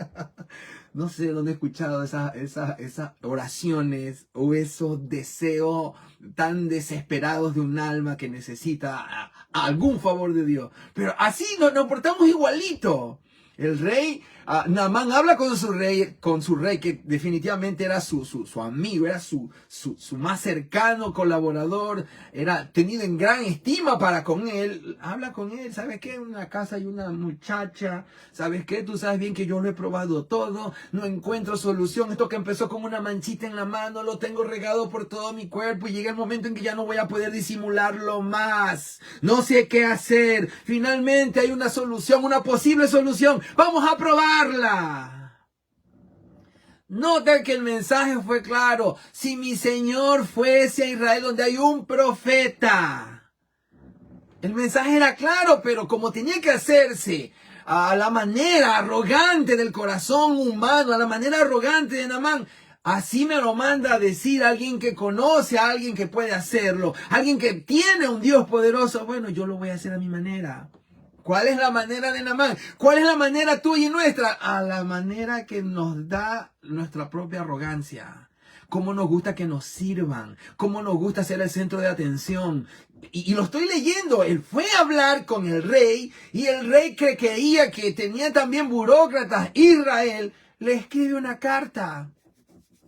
No sé dónde he escuchado esas oraciones o esos deseos tan desesperados de un alma que necesita algún favor de Dios. Pero así nos portamos igualito. El rey, Naamán habla con su rey que definitivamente era su amigo, era su más cercano colaborador, era tenido en gran estima para con él. Habla con él, ¿sabes qué? En una casa hay una muchacha, ¿sabes qué? Tú sabes bien que yo lo he probado todo, no encuentro solución. Esto que empezó con una manchita en la mano, lo tengo regado por todo mi cuerpo y llega el momento en que ya no voy a poder disimularlo más. No sé qué hacer. Finalmente hay una solución, una posible solución. Vamos a probarla. Nota que el mensaje fue claro. Si mi Señor fuese a Israel donde hay un profeta. El mensaje era claro, pero como tenía que hacerse a la manera arrogante del corazón humano, a la manera arrogante de Naamán, así me lo manda a decir alguien que conoce a alguien que puede hacerlo, alguien que tiene un Dios poderoso. Bueno, yo lo voy a hacer a mi manera. ¿Cuál es la manera de Naamán? ¿Cuál es la manera tuya y nuestra? A la manera que nos da nuestra propia arrogancia. cómo nos gusta que nos sirvan, cómo nos gusta ser el centro de atención. Y lo estoy leyendo. Él fue a hablar con el rey y el rey que creía que tenía también burócratas, Israel, le escribe una carta.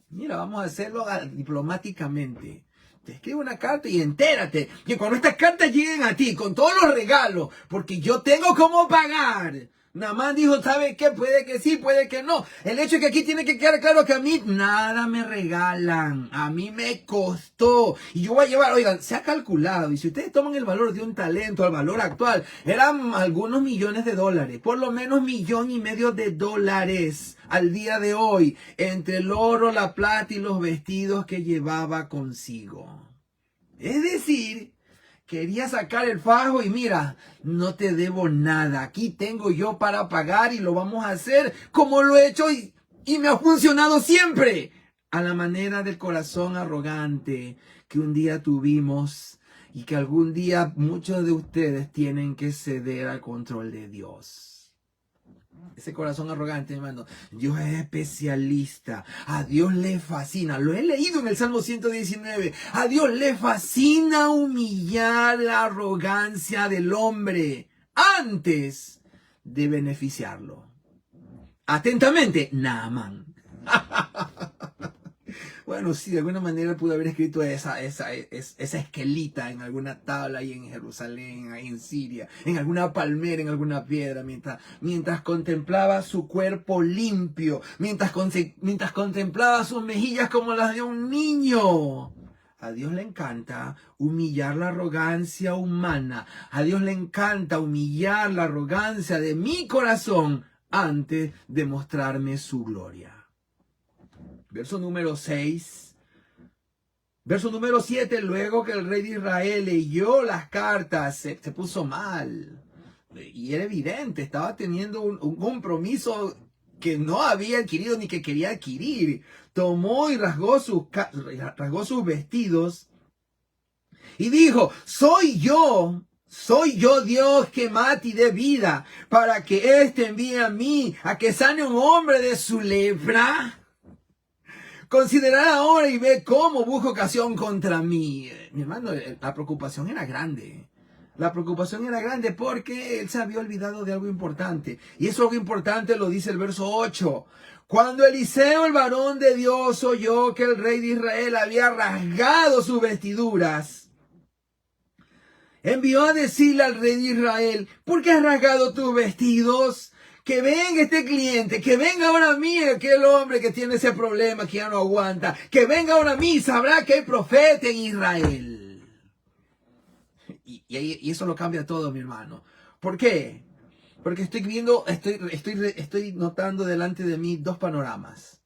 Mira, vamos a hacerlo diplomáticamente. Te escribe una carta y entérate que cuando estas cartas lleguen a ti con todos los regalos, porque yo tengo cómo pagar. Naamán dijo, ¿sabe qué? Puede que sí, puede que no. El hecho es que aquí tiene que quedar claro que a mí nada me regalan. A mí me costó. Y yo voy a llevar, oigan, se ha calculado. Y si ustedes toman el valor de un talento al valor actual, eran algunos millones de dólares. Por lo menos $1,500,000 al día de hoy. Entre el oro, la plata y los vestidos que llevaba consigo. Es decir, quería sacar el fajo y mira, no te debo nada. Aquí tengo yo para pagar y lo vamos a hacer como lo he hecho y me ha funcionado siempre. A la manera del corazón arrogante que un día tuvimos y que algún día muchos de ustedes tienen que ceder al control de Dios. Ese corazón arrogante, hermano. Dios es especialista. A Dios le fascina. Lo he leído en el Salmo 119. A Dios le fascina humillar la arrogancia del hombre antes de beneficiarlo. Atentamente, Naamán. Bueno, sí, de alguna manera pudo haber escrito esa esquelita en alguna tabla ahí en Jerusalén, ahí en Siria, en alguna palmera, en alguna piedra, mientras contemplaba su cuerpo limpio, mientras contemplaba sus mejillas como las de un niño. A Dios le encanta humillar la arrogancia humana. A Dios le encanta humillar la arrogancia de mi corazón antes de mostrarme su gloria. Verso número 6. Verso número 7. Luego que el rey de Israel leyó las cartas, se puso mal. Y era evidente, estaba teniendo un compromiso que no había adquirido ni que quería adquirir. Tomó y rasgó sus vestidos y dijo, soy yo Dios que mata y dé vida, para que éste envíe a mí a que sane un hombre de su lepra. Considerad ahora y ve cómo busca ocasión contra mí. Mi hermano, la preocupación era grande. La preocupación era grande porque él se había olvidado de algo importante. Y eso algo importante lo dice el verso 8. Cuando Eliseo, el varón de Dios, oyó que el rey de Israel había rasgado sus vestiduras, envió a decirle al rey de Israel, ¿por qué has rasgado tus vestidos? Que venga este cliente, que venga ahora a mí aquel hombre que tiene ese problema que ya no aguanta, que venga ahora a mí y sabrá que hay profeta en Israel. Y eso lo cambia todo, mi hermano. ¿Por qué? Porque estoy notando delante de mí dos panoramas,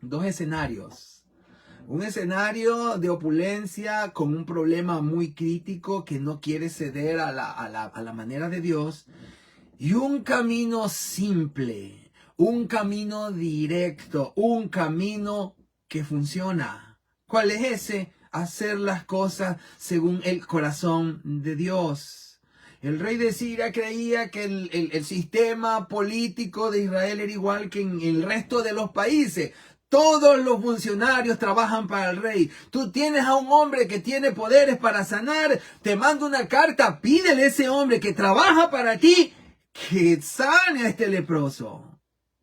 dos escenarios. Un escenario de opulencia con un problema muy crítico que no quiere ceder a la manera de Dios. Y un camino simple, un camino directo, un camino que funciona. ¿Cuál es ese? Hacer las cosas según el corazón de Dios. El rey de Siria creía que el sistema político de Israel era igual que en el resto de los países. Todos los funcionarios trabajan para el rey. Tú tienes a un hombre que tiene poderes para sanar, te manda una carta, pídele a ese hombre que trabaja para ti que sane a este leproso,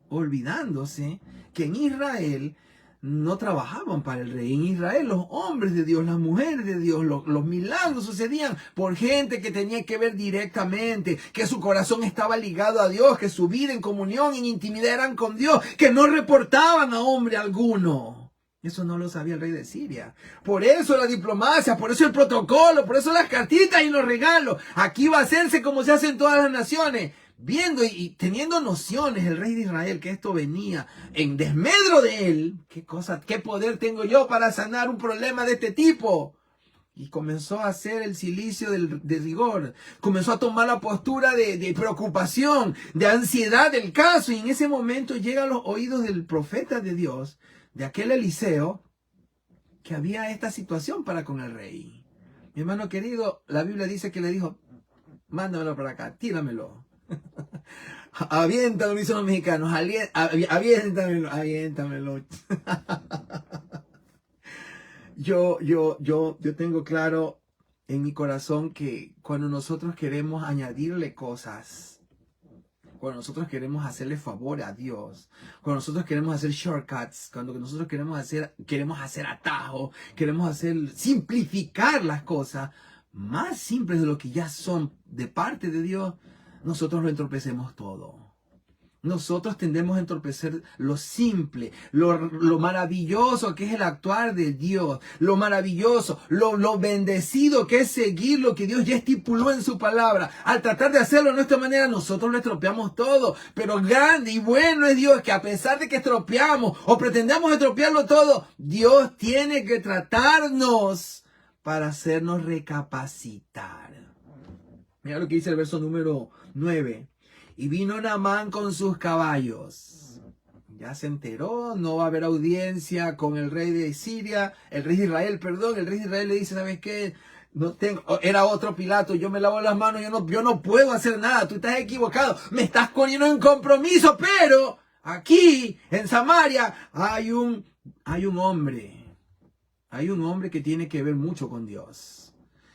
olvidándose que en Israel no trabajaban para el rey. En Israel los hombres de Dios, las mujeres de Dios, los milagros sucedían por gente que tenía que ver directamente, que su corazón estaba ligado a Dios, que su vida en comunión, en intimidad eran con Dios, que no reportaban a hombre alguno. Eso no lo sabía el rey de Siria. Por eso la diplomacia, por eso el protocolo, por eso las cartitas y los regalos. Aquí va a hacerse como se hace en todas las naciones. Viendo y teniendo nociones el rey de Israel que esto venía en desmedro de él. ¿Qué poder tengo yo para sanar un problema de este tipo? Y comenzó a hacer el cilicio de rigor. Comenzó a tomar la postura de preocupación, de ansiedad del caso. Y en ese momento llega a los oídos del profeta de Dios, de aquel Eliseo, que había esta situación para con el rey. Mi hermano querido, la Biblia dice que le dijo, mándamelo para acá, tíramelo. Aviéntalo, dicen los mexicanos, aviéntamelo. Yo tengo claro en mi corazón que cuando nosotros queremos añadirle cosas, cuando nosotros queremos hacerle favor a Dios, cuando nosotros queremos hacer shortcuts, cuando nosotros queremos hacer atajos, simplificar las cosas más simples de lo que ya son de parte de Dios, nosotros lo entorpecemos todo. Nosotros tendemos a entorpecer lo simple, lo maravilloso que es el actuar de Dios, lo maravilloso, lo bendecido que es seguir lo que Dios ya estipuló en su palabra. Al tratar de hacerlo de nuestra manera, nosotros lo estropeamos todo. Pero grande y bueno es Dios, que a pesar de que estropeamos o pretendamos estropearlo todo, Dios tiene que tratarnos para hacernos recapacitar. Mira lo que dice el verso número 9. Y vino Naamán con sus caballos. Ya se enteró, no va a haber audiencia con el rey de Siria, el rey de Israel, perdón. El rey de Israel le dice, ¿sabes qué? No tengo, era otro Pilato, yo me lavo las manos, yo no puedo hacer nada, tú estás equivocado, me estás poniendo en compromiso, pero aquí en Samaria hay un hombre que tiene que ver mucho con Dios.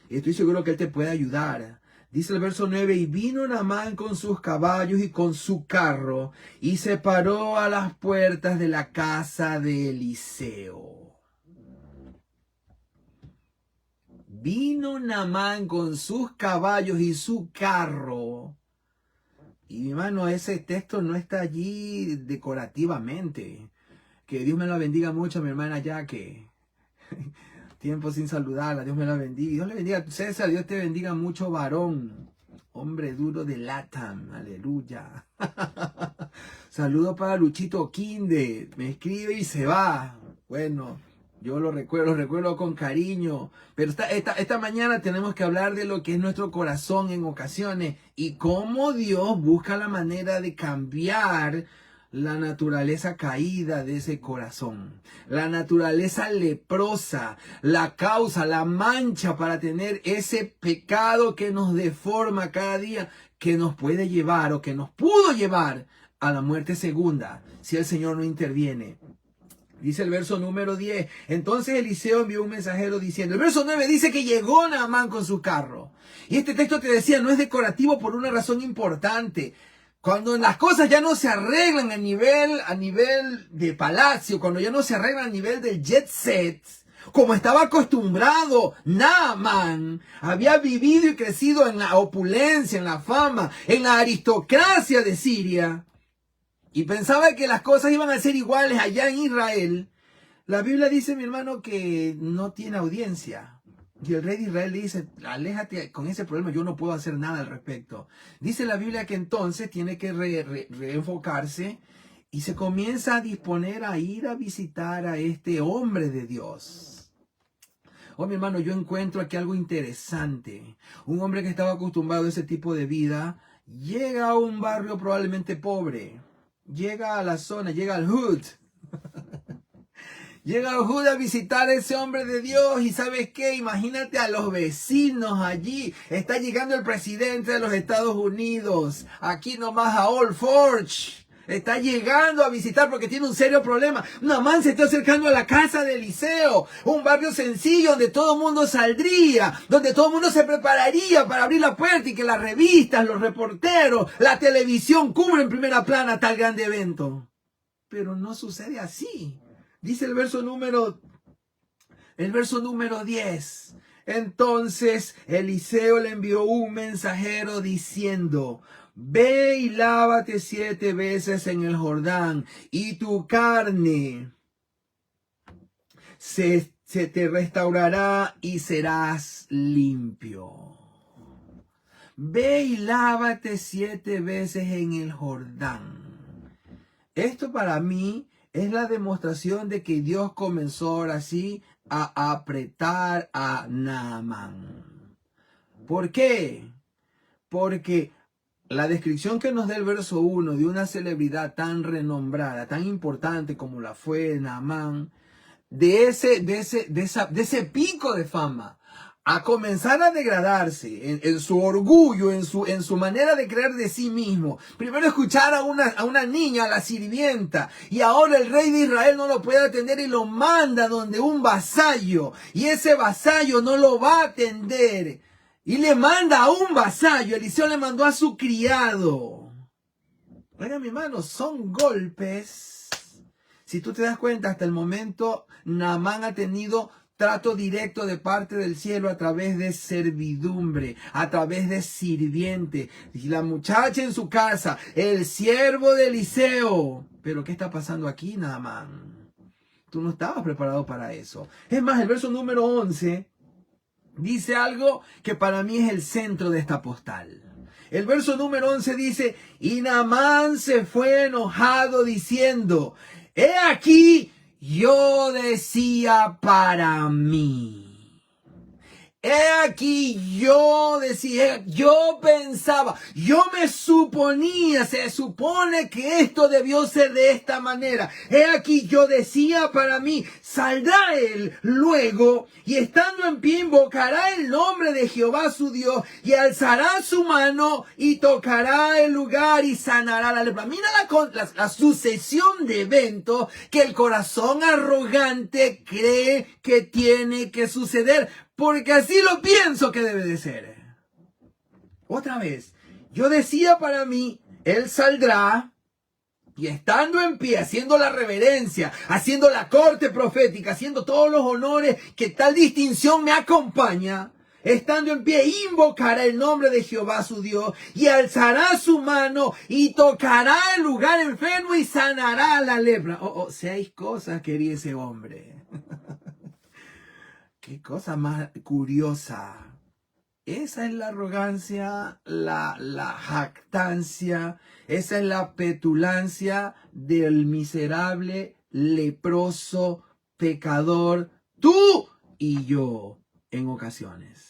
Y estoy seguro que él te puede ayudar. Dice el verso 9, y vino Naamán con sus caballos y con su carro, y se paró a las puertas de la casa de Eliseo. Vino Naamán con sus caballos y su carro. Y mi hermano, ese texto no está allí decorativamente. Que Dios me la bendiga mucho, mi hermana Yaque. Tiempo sin saludarla, Dios me la bendiga. Dios le bendiga, César, Dios te bendiga mucho, varón. Hombre duro de LATAM, aleluya. Saludo para Luchito Quinde, me escribe y se va. Bueno, yo lo recuerdo con cariño. Pero esta mañana tenemos que hablar de lo que es nuestro corazón en ocasiones y cómo Dios busca la manera de cambiar la naturaleza caída de ese corazón, la naturaleza leprosa, la causa, la mancha para tener ese pecado que nos deforma cada día, que nos puede llevar o que nos pudo llevar a la muerte segunda, si el Señor no interviene. Dice el verso número 10, entonces Eliseo envió un mensajero diciendo, el verso 9 dice que llegó Naamán con su carro. Y este texto te decía, no es decorativo por una razón importante. Cuando las cosas ya no se arreglan a nivel de palacio, cuando ya no se arreglan a nivel del jet set, como estaba acostumbrado Naamán, había vivido y crecido en la opulencia, en la fama, en la aristocracia de Siria, y pensaba que las cosas iban a ser iguales allá en Israel. La Biblia dice, mi hermano, que no tiene audiencia. Y el rey de Israel le dice, aléjate con ese problema, yo no puedo hacer nada al respecto. Dice la Biblia que entonces tiene que reenfocarse y se comienza a disponer a ir a visitar a este hombre de Dios. Oh, mi hermano, yo encuentro aquí algo interesante. Un hombre que estaba acostumbrado a ese tipo de vida, llega a un barrio probablemente pobre. Llega a la zona, llega al hood. Llega a Judá a visitar a ese hombre de Dios y ¿sabes qué? Imagínate a los vecinos allí. Está llegando el presidente de los Estados Unidos, aquí nomás a Old Forge. Está llegando a visitar porque tiene un serio problema. Naamán se está acercando a la casa de Eliseo, un barrio sencillo donde todo el mundo saldría, donde todo el mundo se prepararía para abrir la puerta y que las revistas, los reporteros, la televisión cubren primera plana tal grande evento. Pero no sucede así. Dice el verso número 10. Entonces Eliseo le envió un mensajero diciendo, ve y lávate 7 veces en el Jordán y tu carne se te restaurará y serás limpio. Ve y lávate 7 veces en el Jordán. Esto para mí es la demostración de que Dios comenzó ahora sí a apretar a Naamán. ¿Por qué? Porque la descripción que nos da el verso 1 de una celebridad tan renombrada, tan importante como la fue Naamán, de ese pico de fama, a comenzar a degradarse en su orgullo, en su manera de creer de sí mismo. Primero escuchar a una niña, a la sirvienta, y ahora el rey de Israel no lo puede atender y lo manda donde un vasallo, y ese vasallo no lo va a atender, y le manda a un vasallo. Eliseo le mandó a su criado. Oiga, mi hermano, son golpes. Si tú te das cuenta, hasta el momento Naamán ha tenido trato directo de parte del cielo a través de servidumbre, a través de sirviente. Y la muchacha en su casa, el siervo de Eliseo. Pero ¿qué está pasando aquí, Naamán? Tú no estabas preparado para eso. Es más, el verso número 11 dice algo que para mí es el centro de esta postal. El verso número 11 dice, y Naamán se fue enojado diciendo, he aquí, yo decía para mí. He aquí, yo decía, yo pensaba, yo me suponía, se supone que esto debió ser de esta manera. He aquí, yo decía para mí, saldrá él luego y estando en pie invocará el nombre de Jehová su Dios y alzará su mano y tocará el lugar y sanará la lepra. Mira la sucesión de eventos que el corazón arrogante cree que tiene que suceder. Porque así lo pienso que debe de ser. Otra vez, yo decía para mí, él saldrá y estando en pie, haciendo la reverencia, haciendo la corte profética, haciendo todos los honores que tal distinción me acompaña, estando en pie, invocará el nombre de Jehová su Dios y alzará su mano y tocará el lugar enfermo y sanará la lepra. Seis cosas quería ese hombre. Qué cosa más curiosa. Esa es la arrogancia, la jactancia, esa es la petulancia del miserable, leproso, pecador, tú y yo en ocasiones.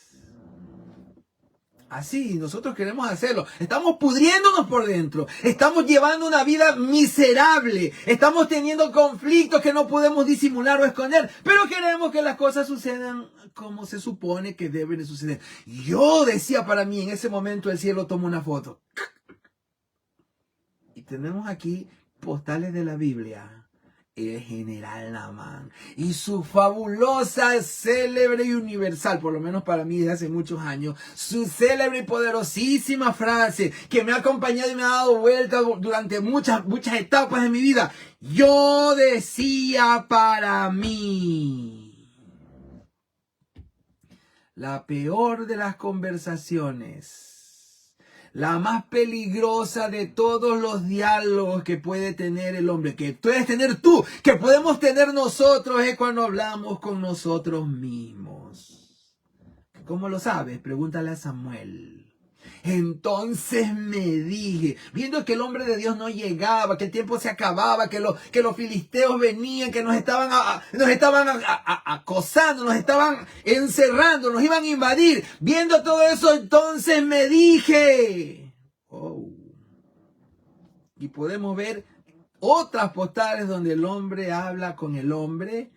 Así, nosotros queremos hacerlo. Estamos pudriéndonos por dentro. Estamos llevando una vida miserable. Estamos teniendo conflictos que no podemos disimular o esconder. Pero queremos que las cosas sucedan como se supone que deben de suceder. Yo decía para mí, en ese momento el cielo tomó una foto. Y tenemos aquí postales de la Biblia. El general Naamán y su fabulosa, célebre y universal, por lo menos para mí desde hace muchos años, su célebre y poderosísima frase que me ha acompañado y me ha dado vueltas durante muchas etapas de mi vida. Yo decía para mí. La peor de las conversaciones, la más peligrosa de todos los diálogos que puede tener el hombre, que puedes tener tú, que podemos tener nosotros, es cuando hablamos con nosotros mismos. ¿Cómo lo sabes? Pregúntale a Samuel. Entonces me dije, viendo que el hombre de Dios no llegaba, que el tiempo se acababa, que los filisteos venían, que nos estaban acosando, nos estaban encerrando, nos iban a invadir. Viendo todo eso, entonces me dije, y podemos ver otras postales donde el hombre habla con el hombre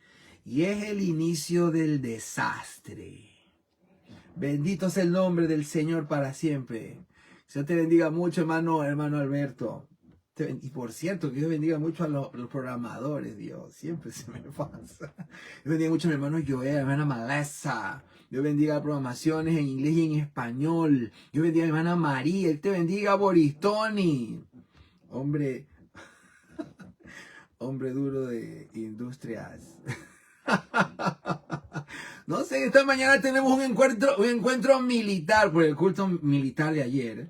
y es el inicio del desastre. Bendito sea el nombre del Señor para siempre. Dios te bendiga mucho, hermano Alberto. Y por cierto, que Dios bendiga mucho a los programadores, Dios. Siempre se me pasa. Dios bendiga mucho a mi hermano Joel, a mi hermana Malesa. Dios bendiga las programaciones en inglés y en español. Dios bendiga a mi hermana María. Él te bendiga, Boristoni. Hombre duro de industrias. No sé, esta mañana tenemos un encuentro militar por el culto militar de ayer.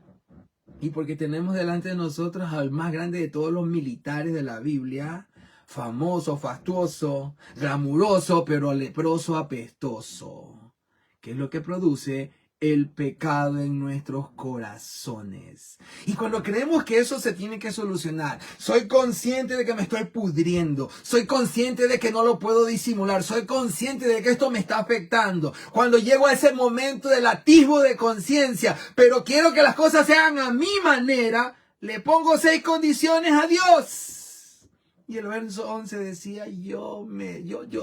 Y porque tenemos delante de nosotros al más grande de todos los militares de la Biblia. Famoso, fastuoso, glamuroso, pero leproso, apestoso. ¿Qué es lo que produce? El pecado en nuestros corazones. Y cuando creemos que eso se tiene que solucionar, soy consciente de que me estoy pudriendo, soy consciente de que no lo puedo disimular, soy consciente de que esto me está afectando. Cuando llego a ese momento del atisbo de conciencia, pero quiero que las cosas se hagan a mi manera, le pongo 6 condiciones a Dios. Y el verso 11 decía, yo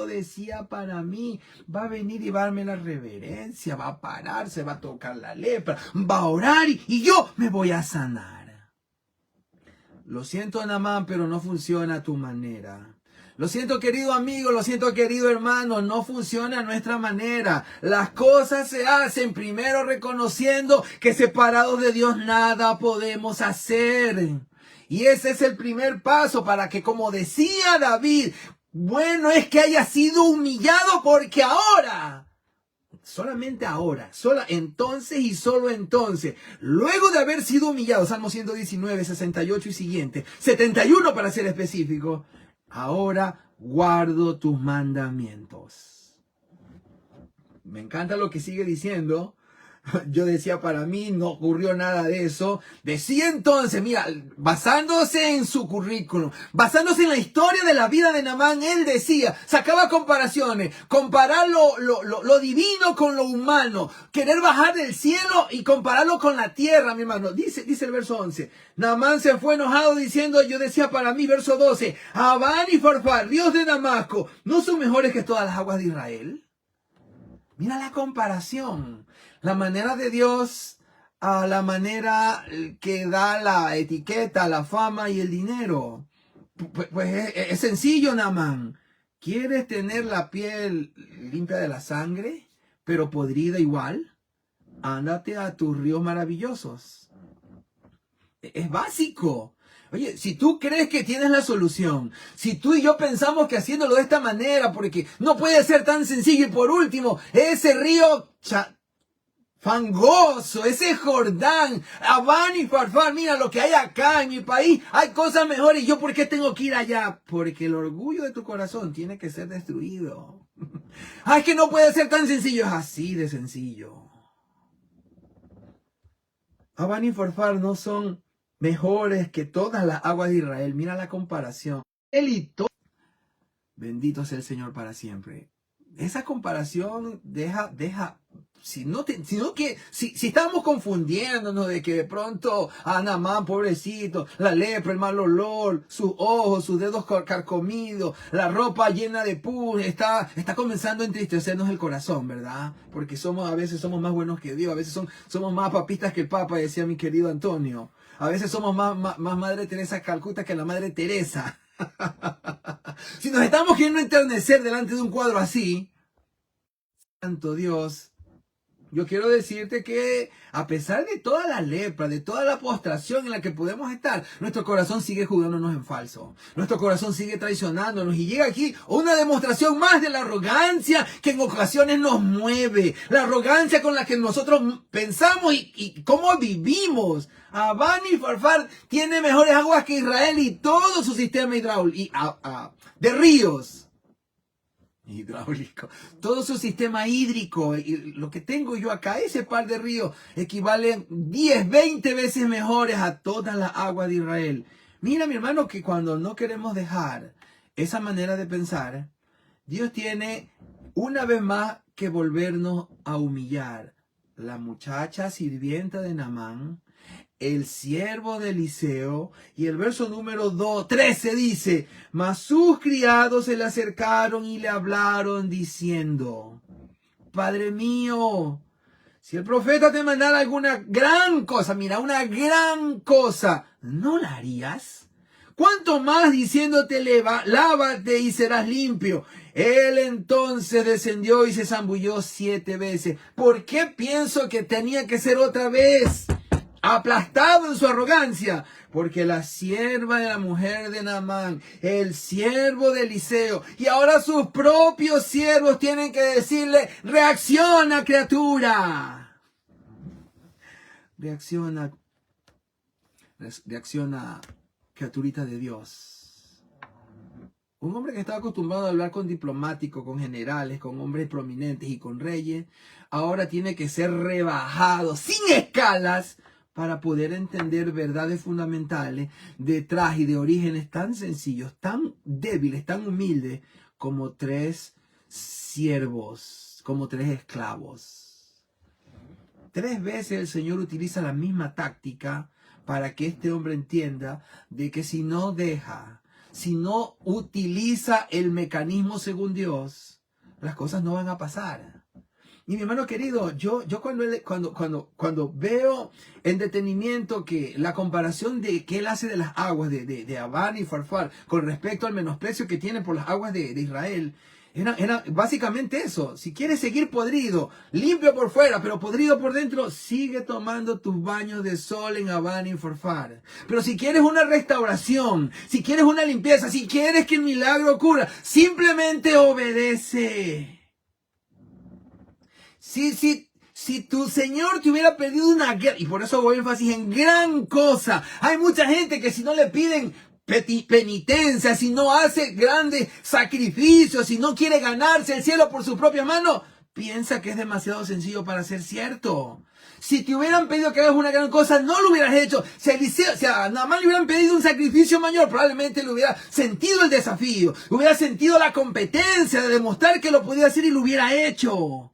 decía para mí, va a venir y va a darme la reverencia, va a pararse, va a tocar la lepra, va a orar y yo me voy a sanar. Lo siento, Naamán, pero no funciona a tu manera. Lo siento, querido amigo, lo siento, querido hermano, no funciona a nuestra manera. Las cosas se hacen primero reconociendo que separados de Dios nada podemos hacer. Y ese es el primer paso para que, como decía David, bueno es que haya sido humillado porque ahora, solamente ahora, entonces y solo entonces, luego de haber sido humillado, Salmo 119, 68 y siguiente, 71 para ser específico, ahora guardo tus mandamientos. Me encanta lo que sigue diciendo. Yo decía, para mí no ocurrió nada de eso. Decía entonces, mira, basándose en su currículum, basándose en la historia de la vida de Naamán, él decía, sacaba comparaciones, comparar lo divino con lo humano, querer bajar del cielo y compararlo con la tierra, mi hermano. Dice el verso 11, Naamán se fue enojado diciendo, yo decía para mí, verso 12, Abán y Farfar, Dios de Damasco, ¿no son mejores que todas las aguas de Israel? Mira la comparación. La manera de Dios a la manera que da la etiqueta, la fama y el dinero. Pues es sencillo, Naamán. ¿Quieres tener la piel limpia de la sangre, pero podrida igual? Ándate a tus ríos maravillosos. Es básico. Oye, si tú crees que tienes la solución, si tú y yo pensamos que haciéndolo de esta manera, porque no puede ser tan sencillo, y por último, ese río fangoso, ese Jordán, Abán y Farfar, mira lo que hay acá en mi país, hay cosas mejores, ¿y yo por qué tengo que ir allá? Porque el orgullo de tu corazón tiene que ser destruido. Ay, es que no puede ser tan sencillo, es así de sencillo. Abán y Farfar no son mejores que todas las aguas de Israel. Mira la comparación. Bendito sea el Señor para siempre. Esa comparación si estamos confundiéndonos de que de pronto Naamán, pobrecito, la lepra, el mal olor, sus ojos, sus dedos carcomidos, la ropa llena de pus, está comenzando a entristecernos el corazón, ¿verdad? Porque a veces somos más buenos que Dios, a veces somos más papistas que el Papa, decía mi querido Antonio. A veces somos más Madre Teresa Calcuta que la Madre Teresa. Si nos estamos queriendo enternecer delante de un cuadro así, santo Dios, yo quiero decirte que a pesar de toda la lepra, de toda la postración en la que podemos estar, nuestro corazón sigue jugándonos en falso. Nuestro corazón sigue traicionándonos y llega aquí una demostración más de la arrogancia que en ocasiones nos mueve. La arrogancia con la que nosotros pensamos y cómo vivimos. Abán y Farfar tiene mejores aguas que Israel y todo su sistema hidráulico de ríos. Hidráulico, todo su sistema hídrico, y lo que tengo yo acá, ese par de ríos, equivalen 10, 20 veces mejores a todas las aguas de Israel. Mira, mi hermano, que cuando no queremos dejar esa manera de pensar, Dios tiene una vez más que volvernos a humillar. La muchacha sirvienta de Naamán, el siervo de Eliseo, y el verso número 13 dice, mas sus criados se le acercaron y le hablaron diciendo, Padre mío, si el profeta te mandara alguna gran cosa, mira, una gran cosa, ¿no la harías? ¿Cuánto más diciéndote, lávate y serás limpio? Él entonces descendió y se zambulló 7 veces. ¿Por qué pienso que tenía que ser otra vez? Aplastado en su arrogancia, porque la sierva de la mujer de Naamán, el siervo de Eliseo, y ahora sus propios siervos tienen que decirle, reacciona, criatura. Reacciona, criaturita de Dios. Un hombre que estaba acostumbrado a hablar con diplomáticos, con generales, con hombres prominentes y con reyes, ahora tiene que ser rebajado sin escalas para poder entender verdades fundamentales detrás y de orígenes tan sencillos, tan débiles, tan humildes, como 3 siervos, como 3 esclavos. 3 veces el Señor utiliza la misma táctica para que este hombre entienda de que si no deja si no utiliza el mecanismo según Dios, las cosas no van a pasar. Y mi hermano querido, yo cuando veo en detenimiento que la comparación de que él hace de las aguas de Abán y Farfar con respecto al menosprecio que tiene por las aguas de Israel, era básicamente eso. Si quieres seguir podrido, limpio por fuera, pero podrido por dentro, sigue tomando tus baños de sol en Abán y Farfar. Pero si quieres una restauración, si quieres una limpieza, si quieres que el milagro ocurra, simplemente obedece. Si tu Señor te hubiera pedido una guerra, y por eso hago énfasis en gran cosa. Hay mucha gente que si no le piden penitencia, si no hace grandes sacrificios, si no quiere ganarse el cielo por su propia mano, piensa que es demasiado sencillo para ser cierto. Si te hubieran pedido que hagas una gran cosa, no lo hubieras hecho. Si a Naamán le hubieran pedido un sacrificio mayor, probablemente le hubiera sentido el desafío, hubiera sentido la competencia de demostrar que lo podía hacer y lo hubiera hecho.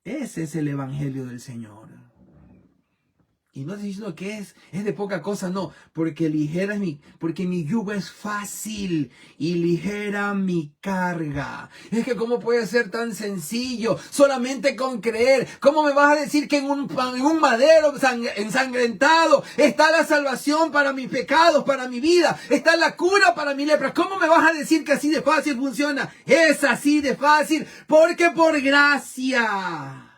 Ese es el evangelio del Señor. Y no estoy diciendo que es de poca cosa, no, porque porque mi yugo es fácil y ligera mi carga. Es que cómo puede ser tan sencillo, solamente con creer. ¿Cómo me vas a decir que en un madero ensangrentado está la salvación para mis pecados, para mi vida, está la cura para mi lepra? ¿Cómo me vas a decir que así de fácil funciona? Es así de fácil, porque por gracia.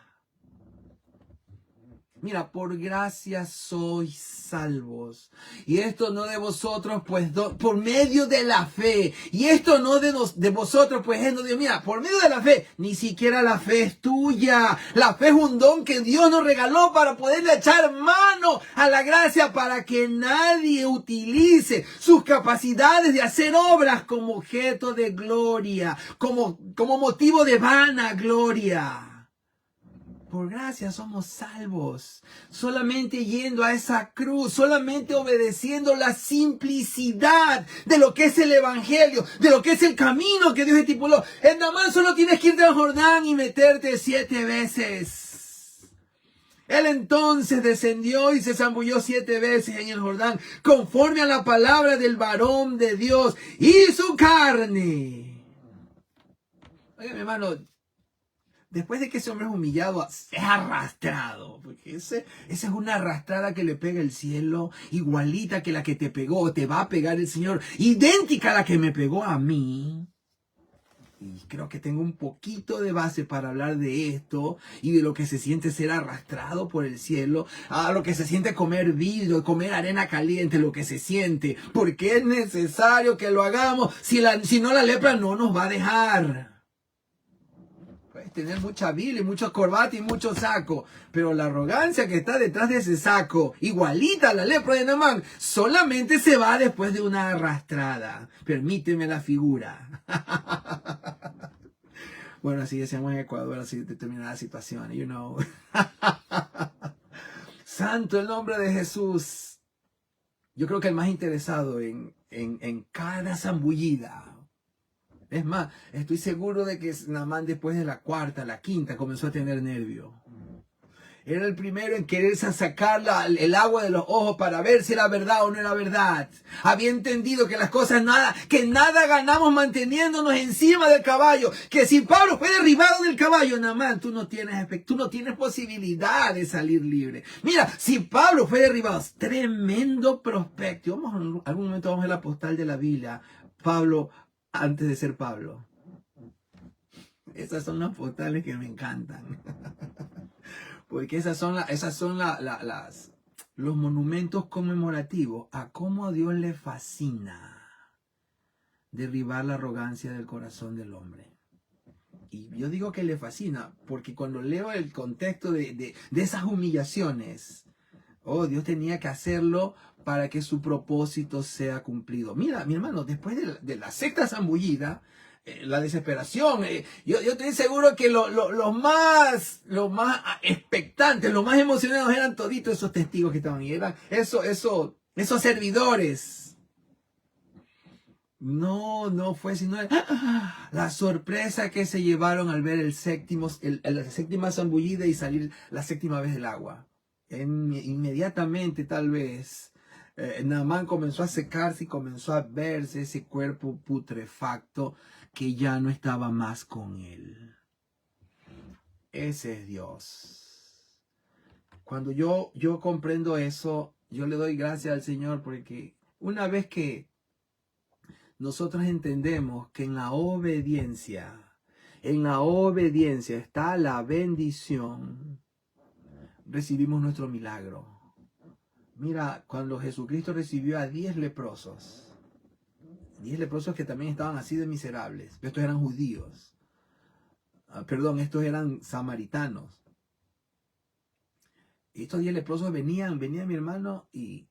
Mira, por gracia sois salvos. Y esto no de vosotros, pues por medio de la fe. Y esto no de vosotros, pues es no de Dios. Mira, por medio de la fe, ni siquiera la fe es tuya. La fe es un don que Dios nos regaló para poderle echar mano a la gracia, para que nadie utilice sus capacidades de hacer obras como objeto de gloria, como motivo de vana gloria. Por gracia somos salvos, solamente yendo a esa cruz, solamente obedeciendo la simplicidad de lo que es el evangelio, de lo que es el camino que Dios estipuló. En Naamán solo tienes que irte al Jordán y meterte 7 veces. Él entonces descendió y se zambulló 7 veces en el Jordán, conforme a la palabra del varón de Dios y su carne. Oiga, mi hermano, después de que ese hombre es humillado, es arrastrado. Porque esa es una arrastrada que le pega el cielo, igualita que la que te pegó, te va a pegar el Señor, idéntica a la que me pegó a mí. Y creo que tengo un poquito de base para hablar de esto y de lo que se siente ser arrastrado por el cielo, a lo que se siente comer vidrio, comer arena caliente, lo que se siente. Porque es necesario que lo hagamos, si no la lepra no nos va a dejar. Puedes tener mucha Biblia, mucho corbata y mucho saco, pero la arrogancia que está detrás de ese saco, igualita a la lepra de Naamán, solamente se va después de una arrastrada. Permíteme la figura. Bueno, así decíamos en Ecuador, así determinadas situaciones, you know. Santo el nombre de Jesús. Yo creo que el más interesado en cada zambullida. Es más, estoy seguro de que Naamán después de la 4ª, la 5ª, comenzó a tener nervio. Era el primero en querer sacar el agua de los ojos para ver si era verdad o no era verdad. Había entendido que las cosas que nada ganamos manteniéndonos encima del caballo. Que si Pablo fue derribado del caballo, Naamán, tú no tienes posibilidad de salir libre. Mira, si Pablo fue derribado, tremendo prospecto. Algún momento vamos a ver la postal de la Biblia. Pablo antes de ser Pablo. Esas son las postales que me encantan. Porque esas son los monumentos conmemorativos a cómo a Dios le fascina derribar la arrogancia del corazón del hombre. Y yo digo que le fascina porque cuando leo el contexto de esas humillaciones, Dios tenía que hacerlo para que su propósito sea cumplido. Mira, mi hermano, después de la 6ª zambullida, la desesperación, yo estoy seguro que los más expectantes, los más emocionados eran toditos esos testigos que estaban ahí, eran esos servidores. No fue sino la sorpresa que se llevaron al ver la 7ª zambullida y salir la 7ª vez del agua. Inmediatamente, tal vez, Naamán comenzó a secarse y comenzó a verse ese cuerpo putrefacto que ya no estaba más con él. Ese es Dios. Cuando yo comprendo eso, yo le doy gracias al Señor, porque una vez que nosotros entendemos que en la obediencia está la bendición, recibimos nuestro milagro. Mira, cuando Jesucristo recibió a 10 leprosos, 10 leprosos que también estaban así de miserables, estos eran judíos, estos eran samaritanos. Y estos 10 leprosos venían mi hermano, y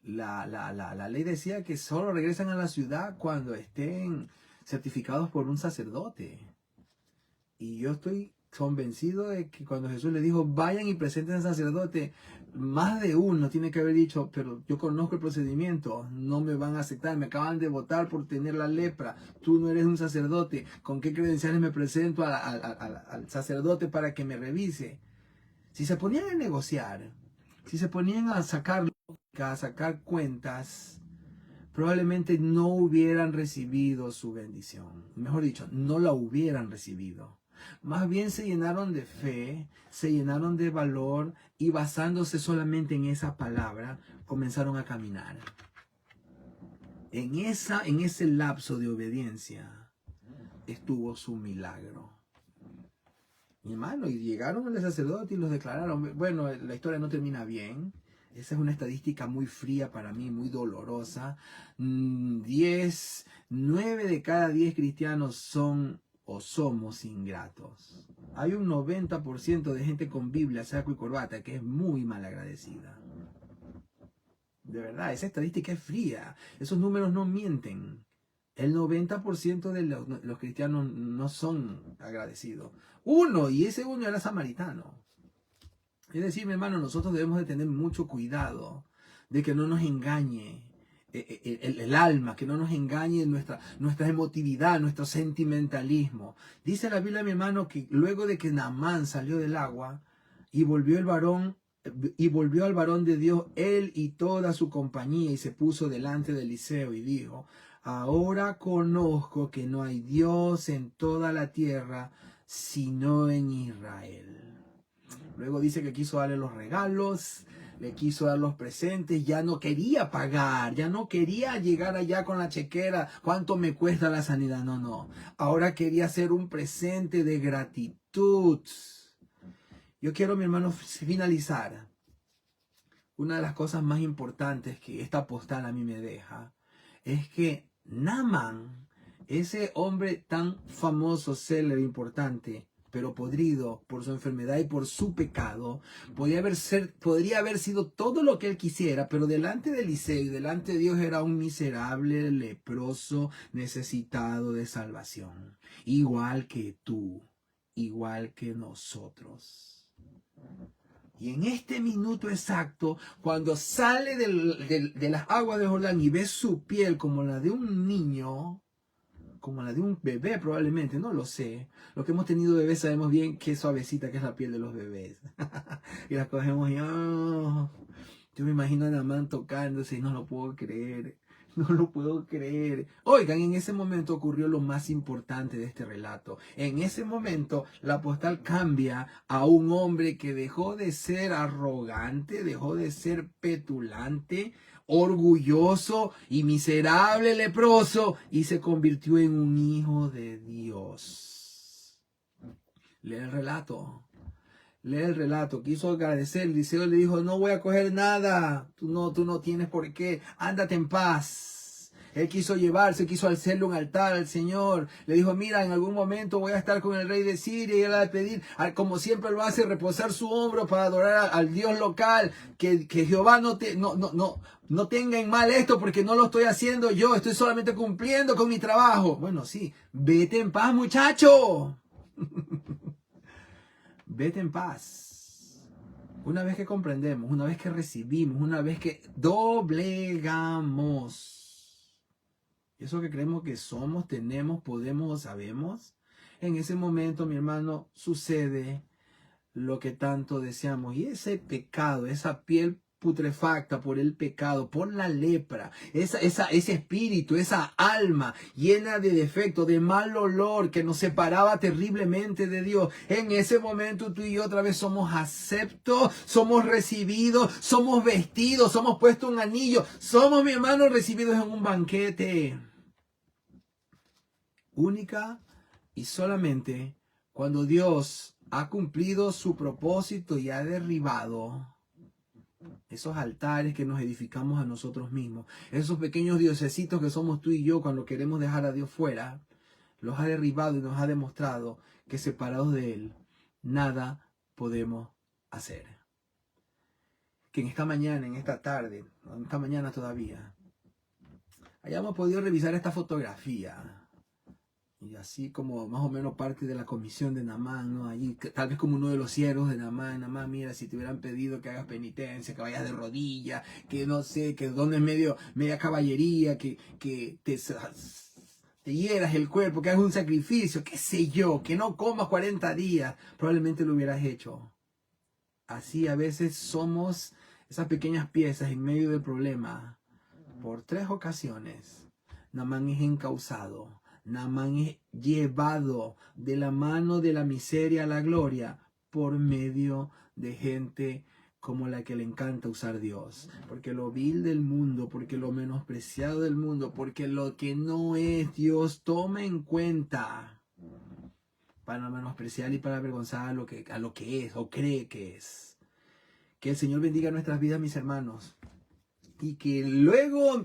la ley decía que solo regresan a la ciudad cuando estén certificados por un sacerdote. Y yo estoy convencido de que cuando Jesús le dijo, vayan y presenten al sacerdote, más de uno tiene que haber dicho, pero yo conozco el procedimiento, no me van a aceptar, me acaban de votar por tener la lepra, tú no eres un sacerdote, ¿con qué credenciales me presento al sacerdote para que me revise? Si se ponían a negociar, si se ponían a sacar cuentas, probablemente no hubieran recibido su bendición. Mejor dicho, no la hubieran recibido. Más bien se llenaron de fe, se llenaron de valor, y basándose solamente en esa palabra, comenzaron a caminar. En ese lapso de obediencia estuvo su milagro. Mi hermano, y llegaron al sacerdote y los declararon. Bueno, la historia no termina bien. Esa es una estadística muy fría para mí, muy dolorosa. 9 de cada 10 cristianos son o somos ingratos. Hay un 90% de gente con Biblia, saco y corbata que es muy malagradecida. De verdad, esa estadística es fría. Esos números no mienten. El 90% de los cristianos no son agradecidos. Y ese uno era samaritano. Es decir, mi hermano, nosotros debemos de tener mucho cuidado de que no nos engañe el alma, que no nos engañe nuestra emotividad, nuestro sentimentalismo. Dice la Biblia, mi hermano, que luego de que Naamán salió del agua y volvió al varón de Dios, él y toda su compañía, y se puso delante de Eliseo y dijo, ahora conozco que no hay Dios en toda la tierra sino en Israel. Luego dice que quiso darle los regalos, le quiso dar los presentes, ya no quería pagar, ya no quería llegar allá con la chequera, ¿cuánto me cuesta la sanidad? No. Ahora quería hacer un presente de gratitud. Yo quiero, mi hermano, finalizar. Una de las cosas más importantes que esta postal a mí me deja es que Naamán, ese hombre tan famoso, célebre, importante, pero podrido por su enfermedad y por su pecado, podría haber sido todo lo que él quisiera, pero delante de Eliseo y delante de Dios era un miserable, leproso, necesitado de salvación. Igual que tú, igual que nosotros. Y en este minuto exacto, cuando sale de las aguas de Jordán y ve su piel como la de un niño, como la de un bebé probablemente, no lo sé. Los que hemos tenido bebés sabemos bien qué suavecita que es la piel de los bebés. Y la cogemos y yo me imagino a Naamán tocándose y no lo puedo creer. No lo puedo creer. Oigan, en ese momento ocurrió lo más importante de este relato. En ese momento la postal cambia a un hombre que dejó de ser arrogante, dejó de ser petulante, orgulloso y miserable leproso, y se convirtió en un hijo de Dios. Lee el relato. Lee el relato. Quiso agradecer. Eliseo le dijo, no voy a coger nada. Tú no tienes por qué. Ándate en paz. Él quiso quiso hacerle un altar al Señor. Le dijo, mira, en algún momento voy a estar con el rey de Siria, y él va a pedir, como siempre lo hace, reposar su hombro para adorar al Dios local. Que Jehová no tenga en mal esto, porque no lo estoy haciendo yo. Estoy solamente cumpliendo con mi trabajo. Bueno, sí. Vete en paz, muchacho. Vete en paz. Una vez que comprendemos, una vez que recibimos, una vez que doblegamos eso que creemos que somos, tenemos, podemos o sabemos, en ese momento, mi hermano, sucede lo que tanto deseamos. Y ese pecado, esa piel putrefacta por el pecado, por la lepra, ese espíritu, esa alma llena de defecto, de mal olor que nos separaba terriblemente de Dios. En ese momento tú y yo otra vez somos aceptos, somos recibidos, somos vestidos, somos puestos un anillo, somos, mi hermano, recibidos en un banquete. Única y solamente cuando Dios ha cumplido su propósito y ha derribado esos altares que nos edificamos a nosotros mismos, esos pequeños diosesitos que somos tú y yo cuando queremos dejar a Dios fuera, los ha derribado y nos ha demostrado que separados de Él, nada podemos hacer. Que en esta mañana, en esta tarde, en esta mañana todavía, hayamos podido revisar esta fotografía. Y así como más o menos parte de la comisión de Naamán, ¿no? Allí, tal vez como uno de los siervos de Naamán. Naamán, mira, si te hubieran pedido que hagas penitencia, que vayas de rodillas, que no sé, que dones media caballería, que te hieras el cuerpo, que hagas un sacrificio, qué sé yo, que no comas 40 días, probablemente lo hubieras hecho. Así a veces somos esas pequeñas piezas en medio del problema. Por 3 ocasiones, Naamán es encauzado. Naamán es llevado de la mano de la miseria a la gloria por medio de gente como la que le encanta usar Dios. Porque lo vil del mundo, porque lo menospreciado del mundo, porque lo que no es Dios toma en cuenta para menospreciar y para avergonzar a lo que es o cree que es. Que el Señor bendiga nuestras vidas, mis hermanos. Y que luego,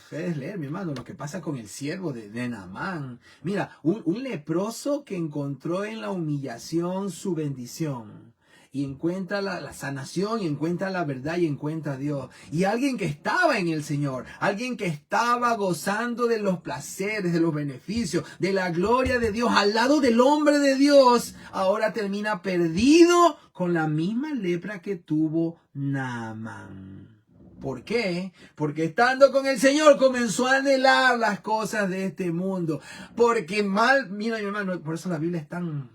puedes leer, mi hermano, lo que pasa con el siervo de Naamán. Mira, un leproso que encontró en la humillación su bendición. Y encuentra la sanación, y encuentra la verdad, y encuentra a Dios. Y alguien que estaba en el Señor, alguien que estaba gozando de los placeres, de los beneficios, de la gloria de Dios, al lado del hombre de Dios, ahora termina perdido con la misma lepra que tuvo Naamán. ¿Por qué? Porque estando con el Señor comenzó a anhelar las cosas de este mundo. Porque mira mi hermano, por eso la Biblia es tan,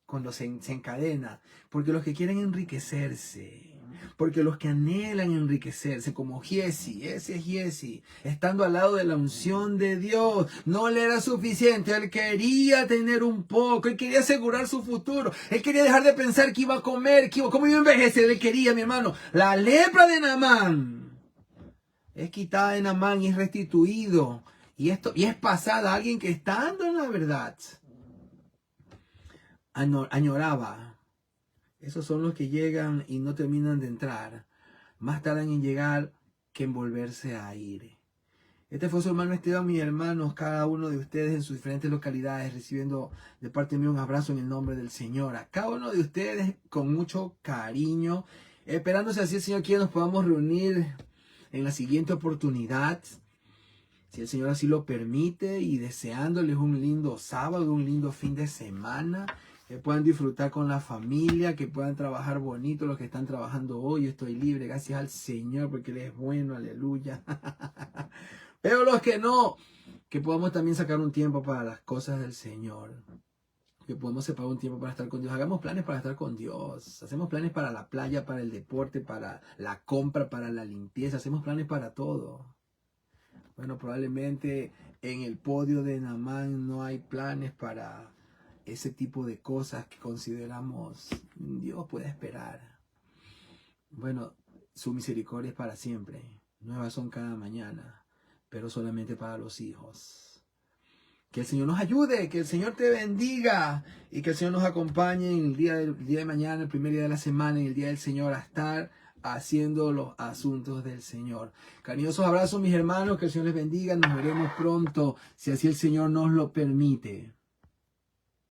cuando se encadena, porque los que quieren enriquecerse, porque los que anhelan enriquecerse, como Giesi, ese es Giesi, estando al lado de la unción de Dios, no le era suficiente, él quería tener un poco, él quería asegurar su futuro, él quería dejar de pensar que iba a comer, cómo iba a envejecer, él quería, mi hermano, la lepra de Naamán es quitada de Naamán y es restituido, y es pasada a alguien que estando en la verdad, añoraba. Esos son los que llegan y no terminan de entrar. Más tardan en llegar que en volverse a ir. Este fue su hermano Esteban, mis hermanos, cada uno de ustedes en sus diferentes localidades, recibiendo de parte mía un abrazo en el nombre del Señor. A cada uno de ustedes con mucho cariño, esperándose así el Señor quiera nos podamos reunir en la siguiente oportunidad, si el Señor así lo permite, y deseándoles un lindo sábado, un lindo fin de semana, que puedan disfrutar con la familia, que puedan trabajar bonito los que están trabajando hoy. Yo estoy libre, gracias al Señor, porque Él es bueno, aleluya. Pero los que no, que podamos también sacar un tiempo para las cosas del Señor. Que podamos separar un tiempo para estar con Dios. Hagamos planes para estar con Dios. Hacemos planes para la playa, para el deporte, para la compra, para la limpieza. Hacemos planes para todo. Bueno, probablemente en el podio de Naamán no hay planes para ese tipo de cosas que consideramos Dios puede esperar. Bueno, su misericordia es para siempre. Nuevas son cada mañana, pero solamente para los hijos. Que el Señor nos ayude, que el Señor te bendiga y que el Señor nos acompañe en el día de mañana, el primer día de la semana, en el día del Señor, a estar haciendo los asuntos del Señor. Cariñosos abrazos, mis hermanos, que el Señor les bendiga. Nos veremos pronto, si así el Señor nos lo permite.